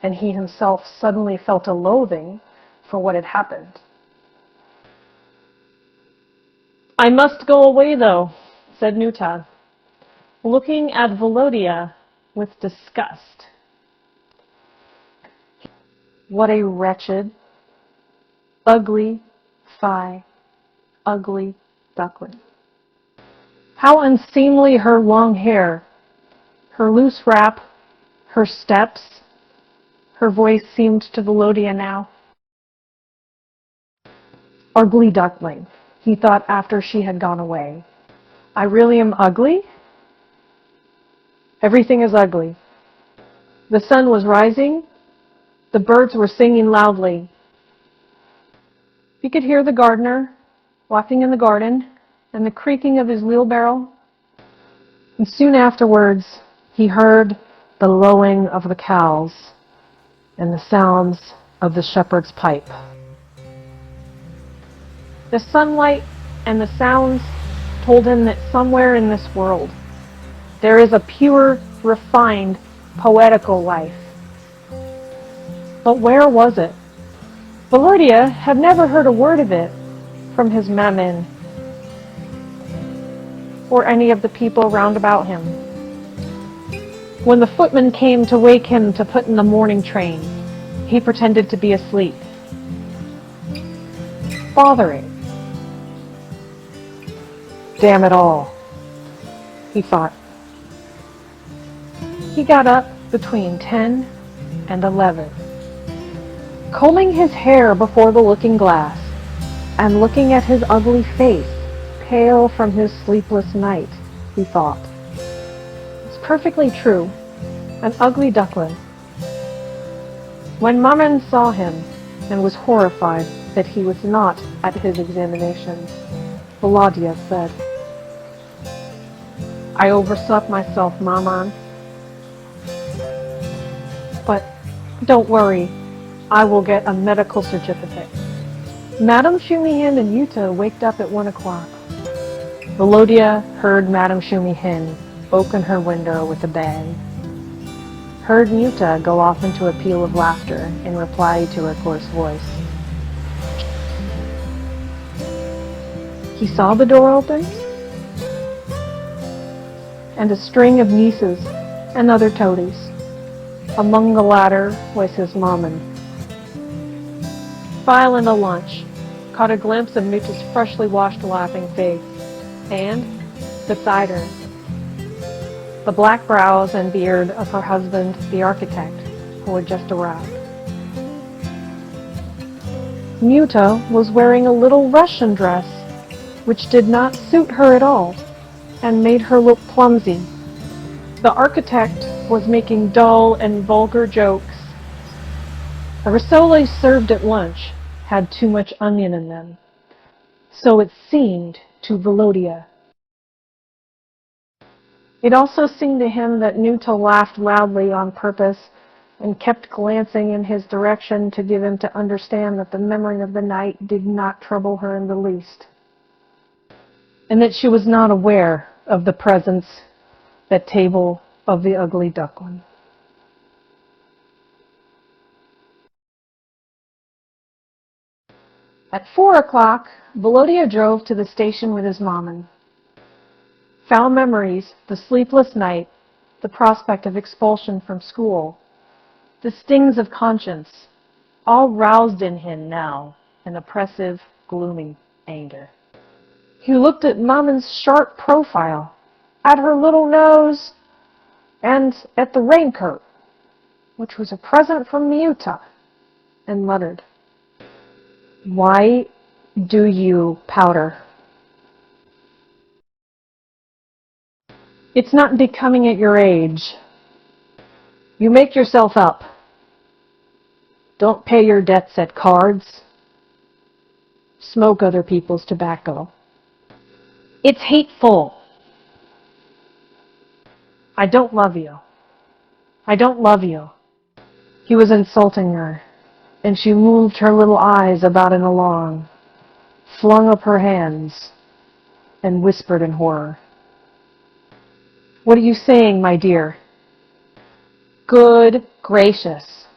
Speaker 1: and he himself suddenly felt a loathing for what had happened. "I must go away, though," said Nuta, looking at Volodya with disgust. What a wretched, ugly, ugly duckling. How unseemly her long hair, her loose wrap, her steps. Her voice seemed to Volodya now. "Ugly duckling," he thought after she had gone away. "I really am ugly? Everything is ugly." The sun was rising. The birds were singing loudly. He could hear the gardener walking in the garden and the creaking of his wheelbarrow. And soon afterwards, he heard the lowing of the cows and the sounds of the shepherd's pipe. The sunlight and the sounds told him that somewhere in this world there is a pure, refined, poetical life. But where was it? Volodya had never heard a word of it from his mamin or any of the people round about him. When the footman came to wake him to put in the morning train, he pretended to be asleep. Bothering. Damn it all, he thought. He got up between 10 and 11, combing his hair before the looking-glass and looking at his ugly face, pale from his sleepless night, he thought. It's perfectly true, an ugly duckling. When Maman saw him and was horrified that he was not at his examination, Volodya said, "I overslept myself, Maman. But don't worry, I will get a medical certificate." Madame Shumihin and Yuta waked up at 1 o'clock. Volodya heard Madame Shumihin open her window with a bang, heard Muta go off into a peal of laughter in reply to her coarse voice. He saw the door open, and a string of nieces and other toadies. Among the latter was his maman. File into lunch, caught a glimpse of Muta's freshly washed laughing face, and, beside her, the black brows and beard of her husband, the architect, who had just arrived. Muta was wearing a little Russian dress, which did not suit her at all, and made her look clumsy. The architect was making dull and vulgar jokes. The rissoles served at lunch had too much onion in them, so it seemed to Volodya. It also seemed to him that Muta laughed loudly on purpose and kept glancing in his direction to give him to understand that the memory of the night did not trouble her in the least, and that she was not aware of the presence at table of the ugly duckling. At 4 o'clock, Volodya drove to the station with his maman. Foul memories, the sleepless night, the prospect of expulsion from school, the stings of conscience, all roused in him now an oppressive, gloomy anger. He looked at maman's sharp profile, at her little nose, and at the raincoat, which was a present from Muta, and muttered, "Why do you powder? It's not becoming at your age. You make yourself up. Don't pay your debts at cards. Smoke other people's tobacco. It's hateful. I don't love you. I don't love you." He was insulting her, and she moved her little eyes about in alarm, flung up her hands, and whispered in horror, "What are you saying, my dear?" "Good gracious.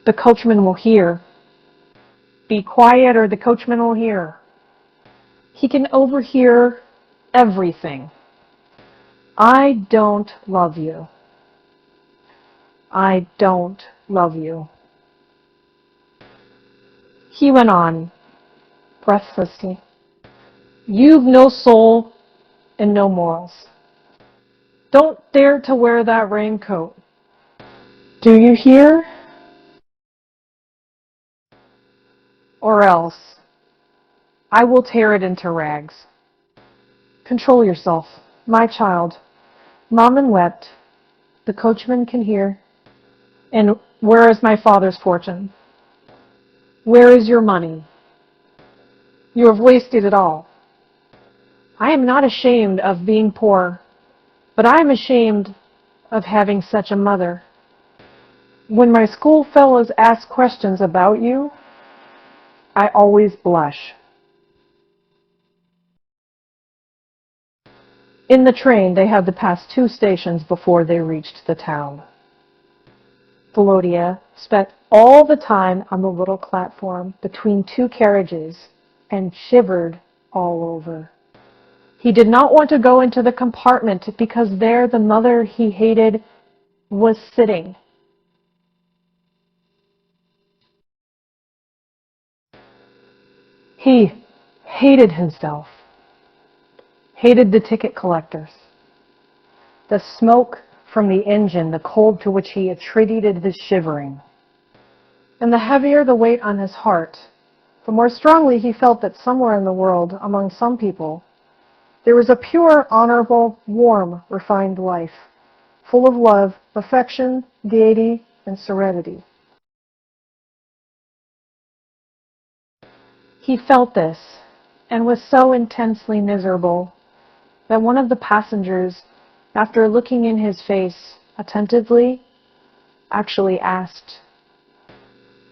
Speaker 1: The coachman will hear." "Be quiet or the coachman will hear. He can overhear everything. I don't love you. I don't love you." He went on, breathlessly. "You've no soul and no morals. Don't dare to wear that raincoat. Do you hear? Or else I will tear it into rags. Control yourself, my child." Maman wept. "The coachman can hear. And where is my father's fortune? Where is your money? You have wasted it all. I am not ashamed of being poor, but I am ashamed of having such a mother. When my schoolfellows ask questions about you, I always blush." In the train, they had to pass 2 stations before they reached the town. Volodya spent all the time on the little platform between 2 carriages and shivered all over. He did not want to go into the compartment because there the mother he hated was sitting. He hated himself, hated the ticket collectors, the smoke from the engine, the cold to which he attributed his shivering. And the heavier the weight on his heart, the more strongly he felt that somewhere in the world, among some people, there was a pure, honorable, warm, refined life, full of love, affection, gaiety, and serenity. He felt this, and was so intensely miserable that one of the passengers, after looking in his face attentively, actually asked,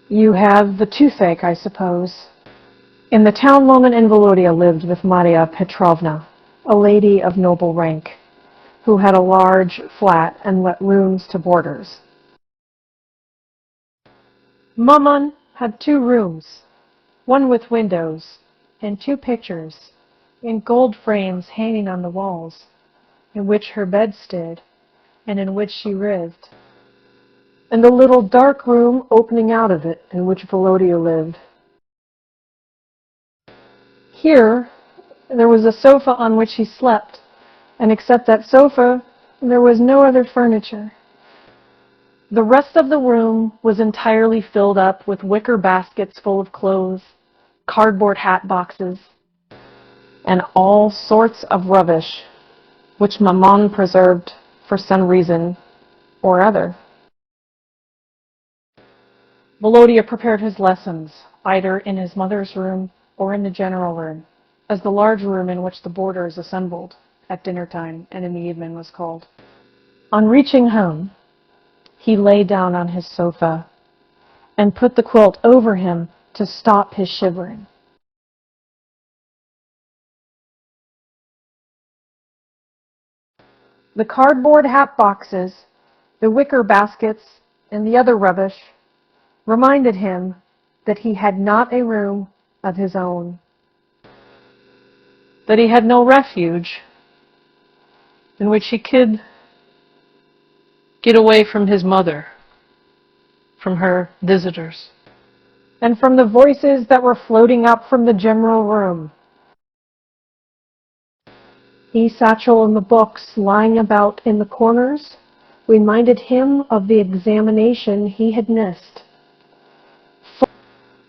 Speaker 1: "You have the toothache, I suppose?" In the town, Maman and Volodya lived with Maria Petrovna, a lady of noble rank, who had a large flat and let rooms to boarders. Maman had 2 rooms, one with windows, and 2 pictures, in gold frames hanging on the walls, in which her bed stood, and in which she writhed, and a little dark room opening out of it, in which Volodya lived. Here, there was a sofa on which he slept, and except that sofa, there was no other furniture. The rest of the room was entirely filled up with wicker baskets full of clothes, cardboard hat boxes, and all sorts of rubbish, which Maman preserved for some reason or other. Volodya prepared his lessons, either in his mother's room or in the general room, as the large room in which the boarders assembled at dinner time and in the evening was called. On reaching home, he lay down on his sofa and put the quilt over him to stop his shivering. The cardboard hat boxes, the wicker baskets, and the other rubbish reminded him that he had not a room of his own, that he had no refuge in which he could get away from his mother, from her visitors, and from the voices that were floating up from the general room. His satchel and the books lying about in the corners reminded him of the examination he had missed.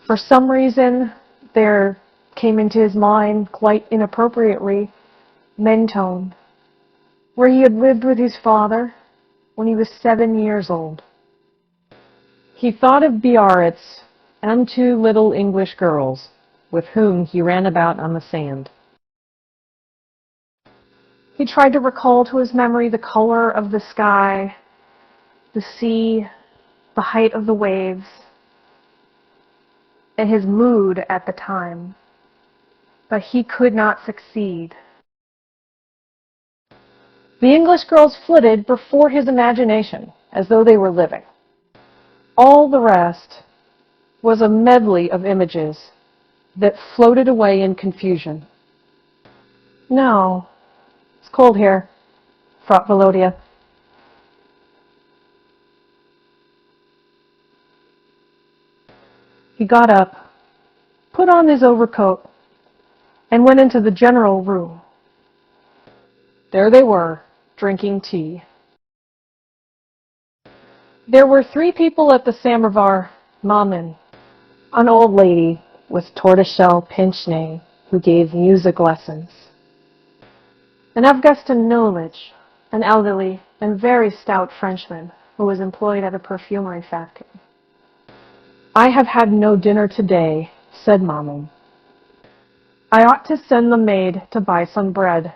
Speaker 1: For some reason, there came into his mind, quite inappropriately, Mentone, where he had lived with his father when he was 7 years old. He thought of Biarritz and 2 little English girls with whom he ran about on the sand. He tried to recall to his memory the color of the sky, the sea, the height of the waves, and his mood at the time, but he could not succeed. The English girls flitted before his imagination as though they were living. All the rest was a medley of images that floated away in confusion. No, it's cold here, thought Volodya. He got up, put on his overcoat, and went into the general room. There they were, drinking tea. There were 3 people at the samovar: Maman, an old lady with tortoiseshell pince-nez who gave music lessons, and Augustin Knowledge, an elderly and very stout Frenchman who was employed at a perfumery factory. "I have had no dinner today," said Maman. "I ought to send the maid to buy some bread."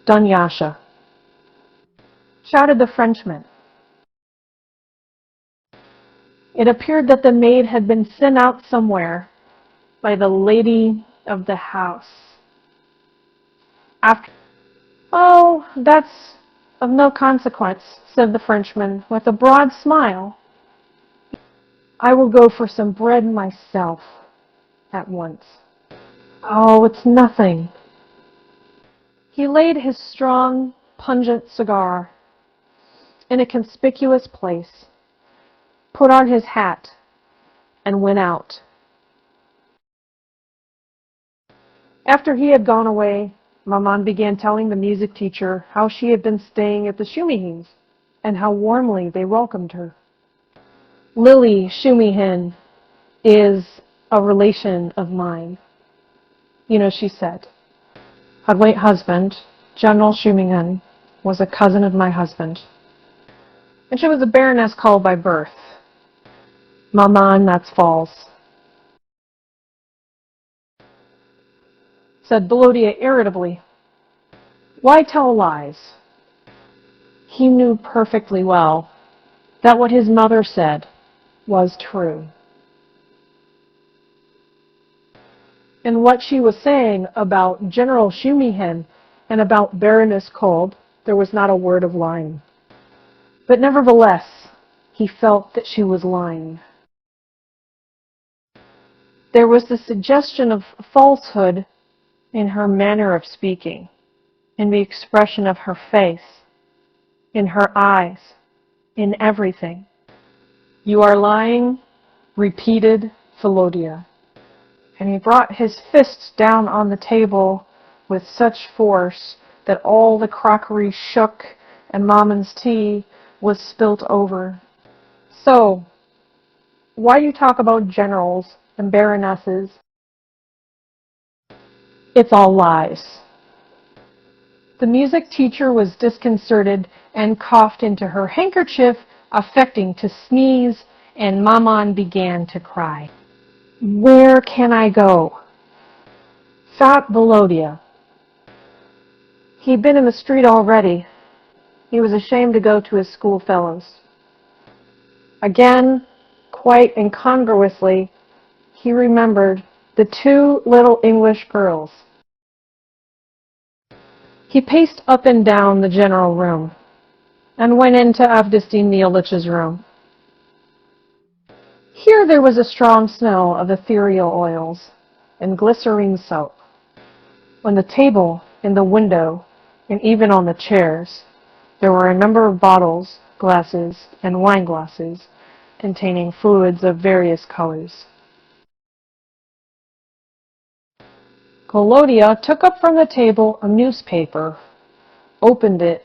Speaker 1: "Dunyasha," shouted the Frenchman. It appeared that the maid had been sent out somewhere by the lady of the house. "Oh, that's of no consequence," said the Frenchman with a broad smile. "I will go for some bread myself at once." "Oh, it's nothing." He laid his strong, pungent cigar in a conspicuous place, put on his hat, and went out. After he had gone away, Maman began telling the music teacher how she had been staying at the Shumihins and how warmly they welcomed her. "Lily Shumihin is a relation of mine. You know," she said. "Her late husband, General Shumihin, was a cousin of my husband. And she was a baroness called by birth. Maman, that's false," said Volodya irritably. "Why tell lies?" He knew perfectly well that what his mother said was true. And what she was saying about General Shumihin and about Baroness Kolb, there was not a word of lying. But nevertheless, he felt that she was lying. There was the suggestion of falsehood in her manner of speaking, in the expression of her face, in her eyes, in everything. "You are lying," repeated Volodya. And he brought his fists down on the table with such force that all the crockery shook and Maman's tea was spilt over. "So, why you talk about generals and baronesses? It's all lies." The music teacher was disconcerted and coughed into her handkerchief, affecting to sneeze, and Maman began to cry. "Where can I go?" Thought Volodya. He'd been in the street already. He was ashamed to go to his schoolfellows. Again, quite incongruously, he remembered the two little English girls. He paced up and down the general room and went into Avdotya Ilyitch's room. Here there was a strong smell of ethereal oils and glycerine soap. On the table, in the window, and even on the chairs, there were a number of bottles, glasses, and wine glasses containing fluids of various colors. Volodya took up from the table a newspaper, opened it,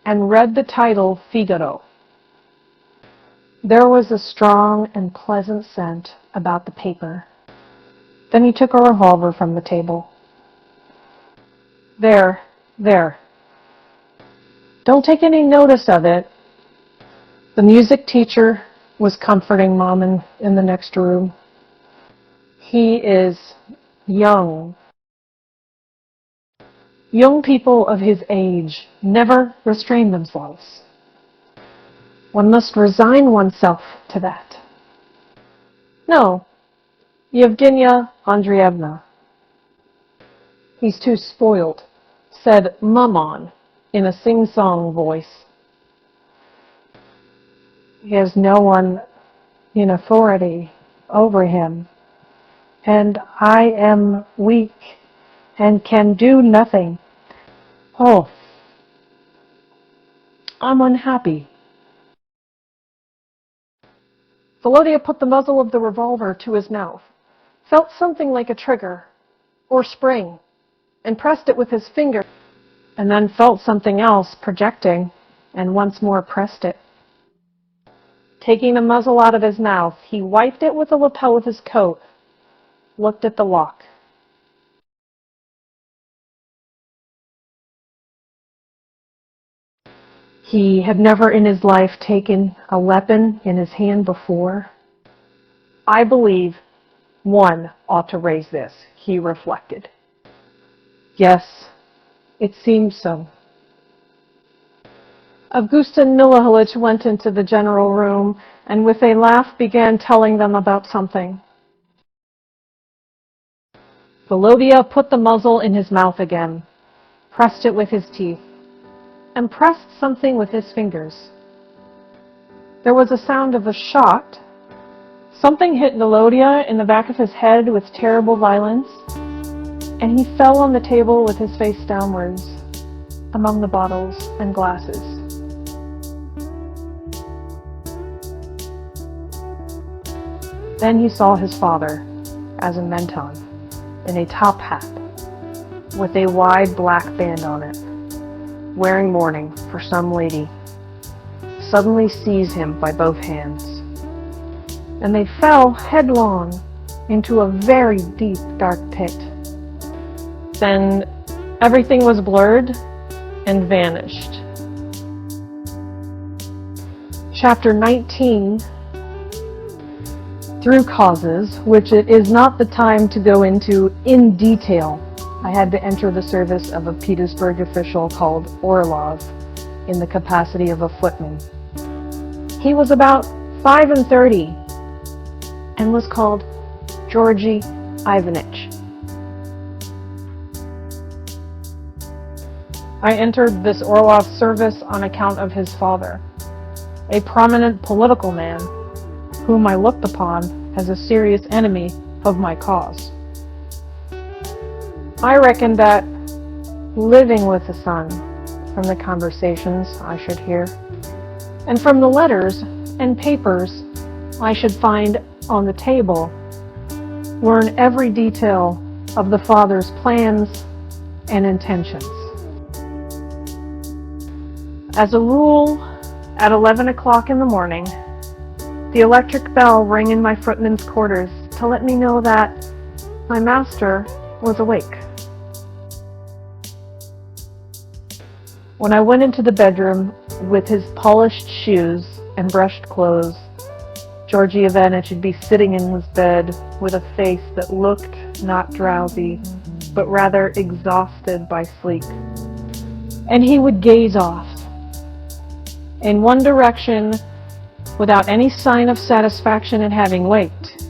Speaker 1: and read the title Figaro. There was a strong and pleasant scent about the paper. Then he took a revolver from the table. There. Don't take any notice of it." The music teacher was comforting Maman in the next room. "He is young. Young people of his age never restrain themselves. One must resign oneself to that." "No, Yevgenia Andreevna." "He's too spoiled," said Maman in a sing-song voice. "He has no one in authority over him, and I am weak and can do nothing. Oh, I'm unhappy." Volodya put the muzzle of the revolver to his mouth, felt something like a trigger or spring, and pressed it with his finger, and then felt something else projecting, and once more pressed it. Taking the muzzle out of his mouth, he wiped it with the lapel of his coat, looked at the lock. He had never in his life taken a weapon in his hand before. "I believe one ought to raise this," he reflected. Yes, it seemed so. Avdotya Ilyitch went into the general room and with a laugh began telling them about something. Volodya put the muzzle in his mouth again, pressed it with his teeth, and pressed something with his fingers. There was a sound of a shot. Something hit Volodya in the back of his head with terrible violence, and he fell on the table with his face downwards, among the bottles and glasses. Then he saw his father, as a menton, in a top hat, with a wide black band on it, wearing mourning for some lady, suddenly seize him by both hands. And they fell headlong into a very deep, dark pit. Then everything was blurred and vanished. Chapter 19. Through causes, which it is not the time to go into in detail, I had to enter the service of a Petersburg official called Orlov in the capacity of a footman. He was about 35 and was called Georgy Ivanitch. I entered this Orlov service on account of his father, a prominent political man whom I looked upon as a serious enemy of my cause. I reckoned that living with the son, from the conversations I should hear, and from the letters and papers I should find on the table, learn every detail of the father's plans and intentions. As a rule, at 11 o'clock in the morning, the electric bell rang in my footman's quarters to let me know that my master was awake. When I went into the bedroom with his polished shoes and brushed clothes, Georgy Ivanitch would be sitting in his bed with a face that looked not drowsy, but rather exhausted by sleep. And he would gaze off in one direction without any sign of satisfaction at having waked.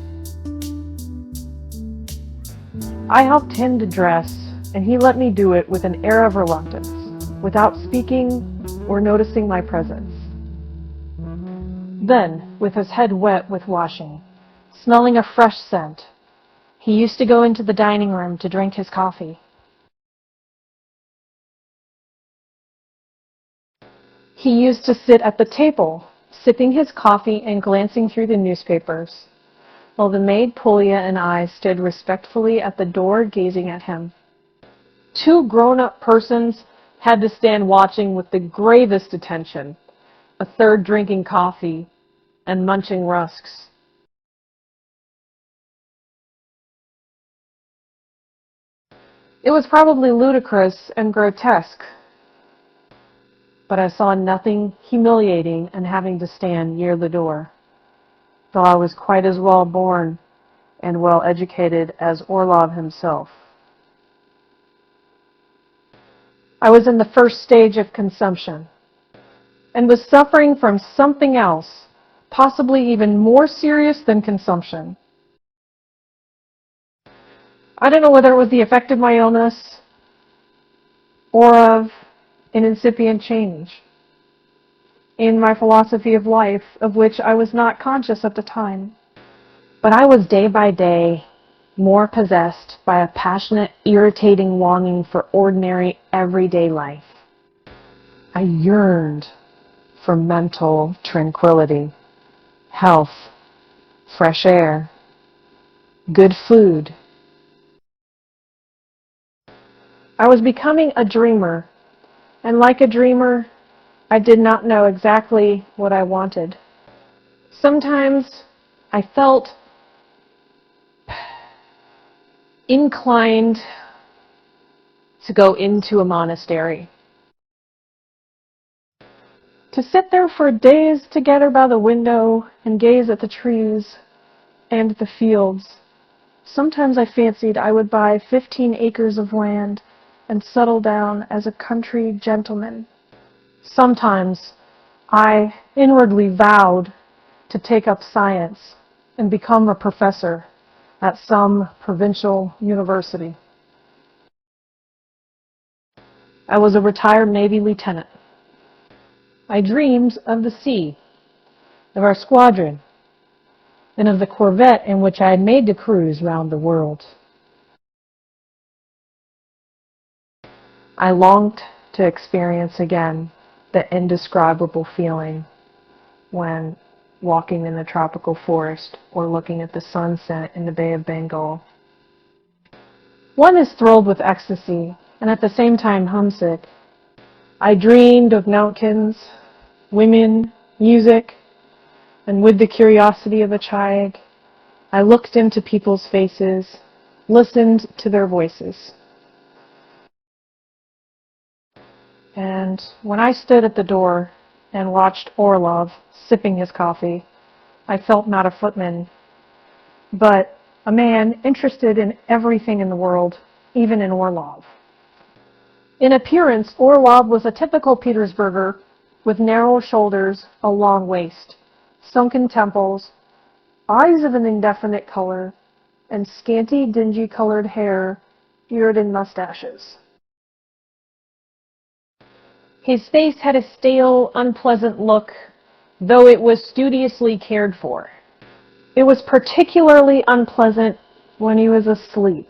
Speaker 1: I helped him to dress, and he let me do it with an air of reluctance, without speaking or noticing my presence. Then, with his head wet with washing, smelling a fresh scent, he used to go into the dining room to drink his coffee. He used to sit at the table, sipping his coffee and glancing through the newspapers, while the maid Polya and I stood respectfully at the door gazing at him. Two grown-up persons had to stand watching with the gravest attention, a third drinking coffee and munching rusks. It was probably ludicrous and grotesque, but I saw nothing humiliating in having to stand near the door, though I was quite as well born and well educated as Orlov himself. I was in the first stage of consumption, and was suffering from something else, possibly even more serious than consumption. I don't know whether it was the effect of my illness or of an incipient change in my philosophy of life, of which I was not conscious at the time. But I was day by day more possessed by a passionate, irritating longing for ordinary, everyday life. I yearned for mental tranquility, health, fresh air, good food. I was becoming a dreamer, and like a dreamer, I did not know exactly what I wanted. Sometimes I felt inclined to go into a monastery, to sit there for days together by the window and gaze at the trees and the fields. Sometimes I fancied I would buy 15 acres of land and settle down as a country gentleman. Sometimes I inwardly vowed to take up science and become a professor at some provincial university. I was a retired Navy lieutenant. I dreamed of the sea, of our squadron, and of the corvette in which I had made the cruise round the world. I longed to experience again the indescribable feeling when walking in the tropical forest or looking at the sunset in the Bay of Bengal. One is thrilled with ecstasy and at the same time homesick. I dreamed of mountains, women, music, and with the curiosity of a child, I looked into people's faces, listened to their voices. And when I stood at the door and watched Orlov sipping his coffee, I felt not a footman, but a man interested in everything in the world, even in Orlov. In appearance, Orlov was a typical Petersburger with narrow shoulders, a long waist, sunken temples, eyes of an indefinite color, and scanty, dingy-colored hair, beard and mustaches. His face had a stale, unpleasant look, though it was studiously cared for. It was particularly unpleasant when he was asleep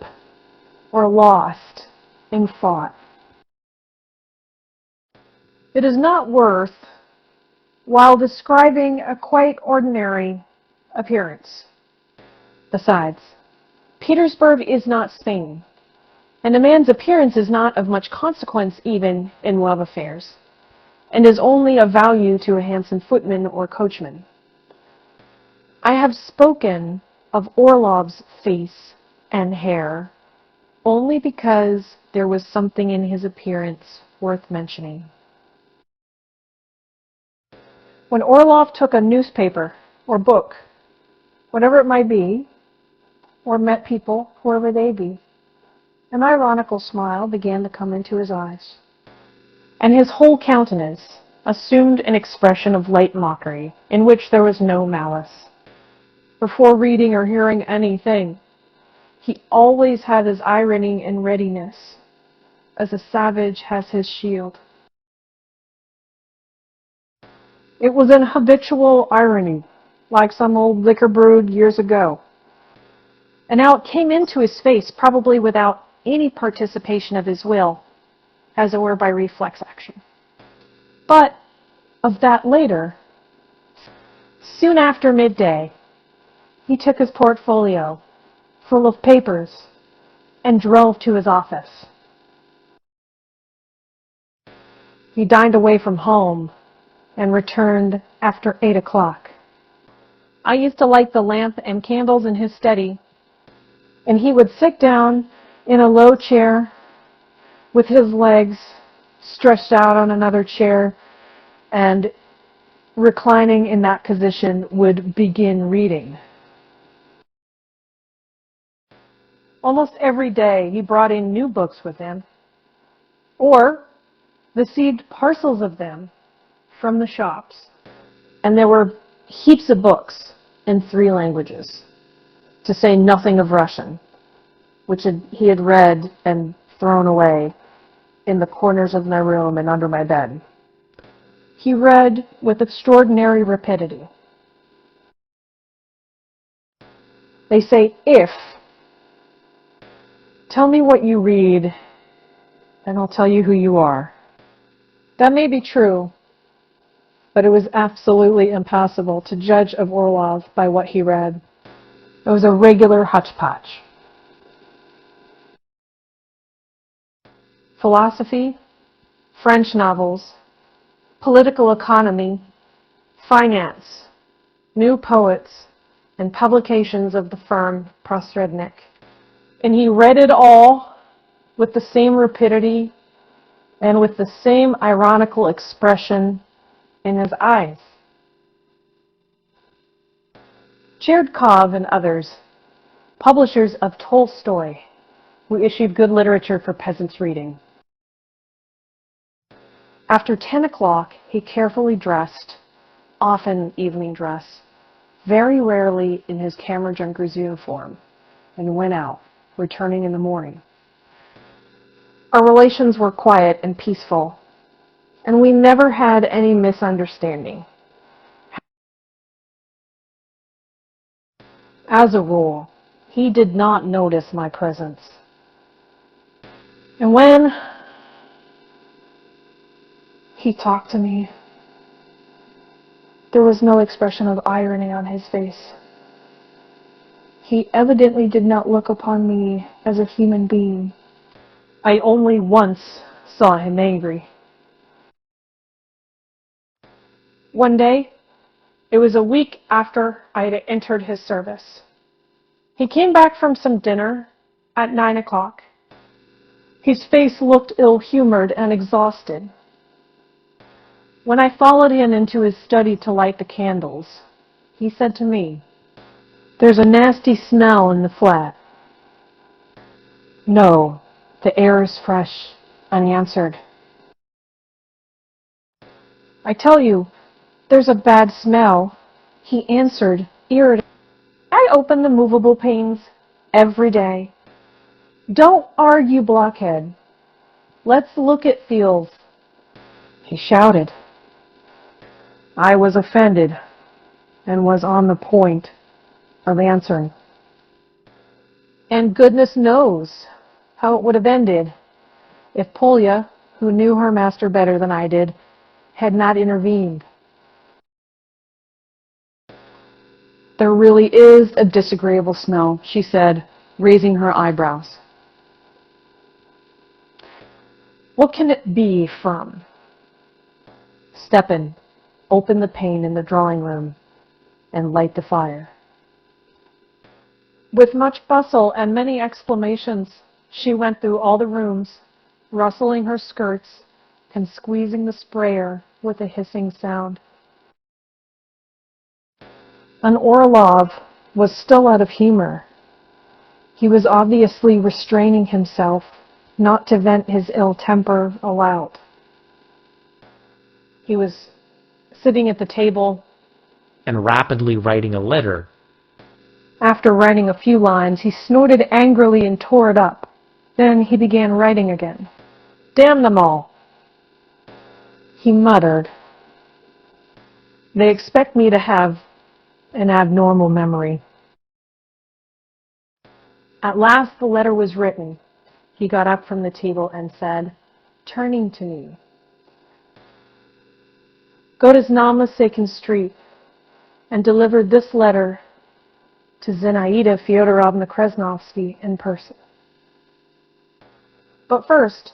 Speaker 1: or lost in thought. It is not worth while describing a quite ordinary appearance. Besides, Petersburg is not Spain, and a man's appearance is not of much consequence even in love affairs, and is only of value to a handsome footman or coachman. I have spoken of Orlov's face and hair only because there was something in his appearance worth mentioning. When Orlov took a newspaper or book, whatever it might be, or met people, whoever they be, an ironical smile began to come into his eyes, and his whole countenance assumed an expression of light mockery in which there was no malice. Before reading or hearing anything, he always had his irony in readiness, as a savage has his shield. It was an habitual irony, like some old liquor brewed years ago. And now it came into his face, probably without any participation of his will, as it were by reflex action. But of that later. Soon after midday, he took his portfolio, full of papers, and drove to his office. He dined away from home and returned after 8 o'clock. I used to light the lamp and candles in his study, and he would sit down in a low chair with his legs stretched out on another chair, and reclining in that position would begin reading. Almost every day he brought in new books with him, or received parcels of them from the shops. And there were heaps of books in 3 languages, to say nothing of Russian, which he had read and thrown away in the corners of my room and under my bed. He read with extraordinary rapidity. They say, if. Tell me what you read, and I'll tell you who you are. That may be true, but it was absolutely impossible to judge of Orlov by what he read. It was a regular hotchpotch. Philosophy, French novels, political economy, finance, new poets, and publications of the firm Posrednik. And he read it all with the same rapidity and with the same ironical expression in his eyes. Chertkov and others, publishers of Tolstoy, who issued good literature for peasants' reading. After 10 o'clock, he carefully dressed, often evening dress, very rarely in his Kammerjunker's uniform, and went out, returning in the morning. Our relations were quiet and peaceful, and we never had any misunderstanding. As a rule, he did not notice my presence. And when he talked to me, there was no expression of irony on his face. He evidently did not look upon me as a human being. I only once saw him angry. One day, it was a week after I had entered his service. He came back from some dinner at 9 o'clock. His face looked ill-humored and exhausted. When I followed him into his study to light the candles, he said to me, "There's a nasty smell in the flat." "No, the air is fresh," I answered. "I tell you, there's a bad smell," he answered, irritated. "I open the movable panes every day." "Don't argue, blockhead. Let's look at Fields." He shouted. I was offended and was on the point of answering. And goodness knows how it would have ended if Polya, who knew her master better than I did, had not intervened. There really is a disagreeable smell, she said, raising her eyebrows. What can it be from? Stepan, open the pane in the drawing room and light the fire. With much bustle and many exclamations, she went through all the rooms, rustling her skirts and squeezing the sprayer with a hissing sound. And Orlov was still out of humor. He was obviously restraining himself not to vent his ill temper aloud. He was sitting at the table
Speaker 3: and rapidly writing a letter.
Speaker 1: After writing a few lines, he snorted angrily and tore it up. Then he began writing again. Damn them all, he muttered. They expect me to have an abnormal memory. At last the letter was written. He got up from the table and said, turning to me, go to Znamla 2nd Street and deliver this letter to Zinaida Fyodorovna Krasnovsky in person. But first,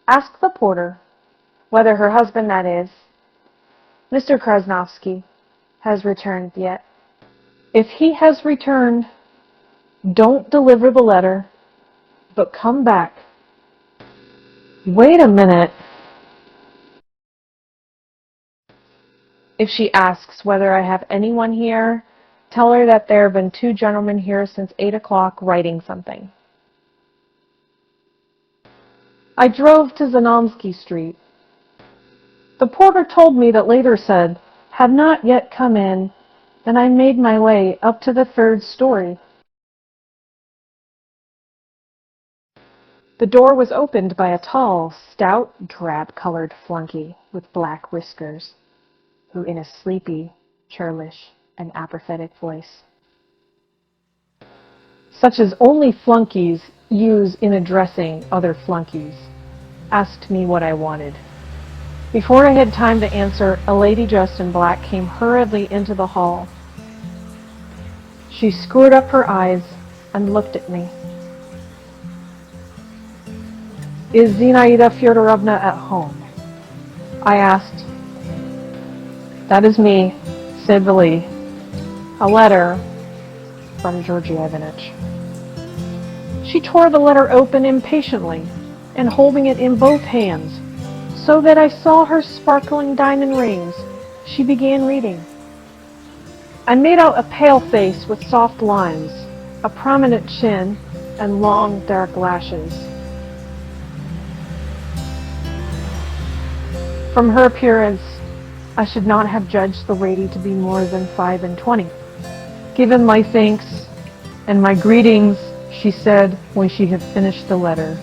Speaker 1: ask the porter whether her husband, that is, Mr. Krasnovsky, has returned yet. If he has returned, don't deliver the letter, but come back. Wait a minute. If she asks whether I have anyone here, tell her that there have been 2 gentlemen here since 8 o'clock writing something. I drove to Znansky Street. The porter told me that later said had not yet come in, and I made my way up to the 3rd story. The door was opened by a tall, stout, drab-colored flunky with black whiskers, who in a sleepy, churlish, and apathetic voice, such as only flunkies use in addressing other flunkies, asked me what I wanted. Before I had time to answer, a lady dressed in black came hurriedly into the hall. She screwed up her eyes and looked at me. Is Zinaida Fyodorovna at home? I asked. That is me, said the lady. A letter from Georgy Ivanitch. She tore the letter open impatiently and holding it in both hands, so that I saw her sparkling diamond rings, she began reading. I made out a pale face with soft lines, a prominent chin, and long dark lashes. From her appearance, I should not have judged the lady to be more than 25. Given my thanks and my greetings, she said when she had finished the letter,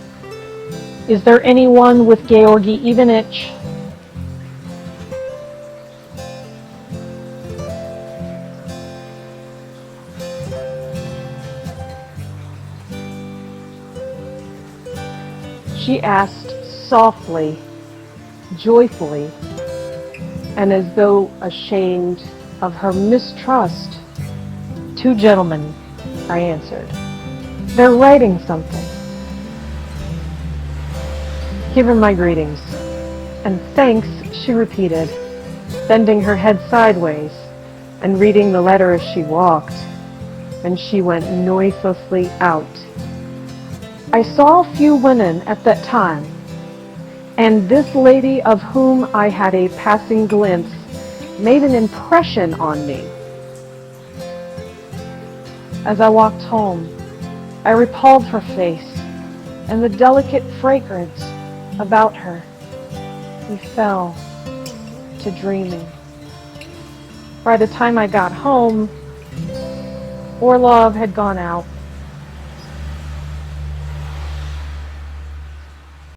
Speaker 1: is there anyone with Georgy Ivanitch? She asked softly, joyfully, and as though ashamed of her mistrust. 2 gentlemen, I answered. They're writing something. Give her my greetings. And thanks, she repeated, bending her head sideways and reading the letter as she walked, and she went noiselessly out. I saw few women at that time, and this lady of whom I had a passing glimpse made an impression on me. As I walked home, I recalled her face and the delicate fragrance about her. We fell to dreaming. By the time I got home, Orlov had gone out.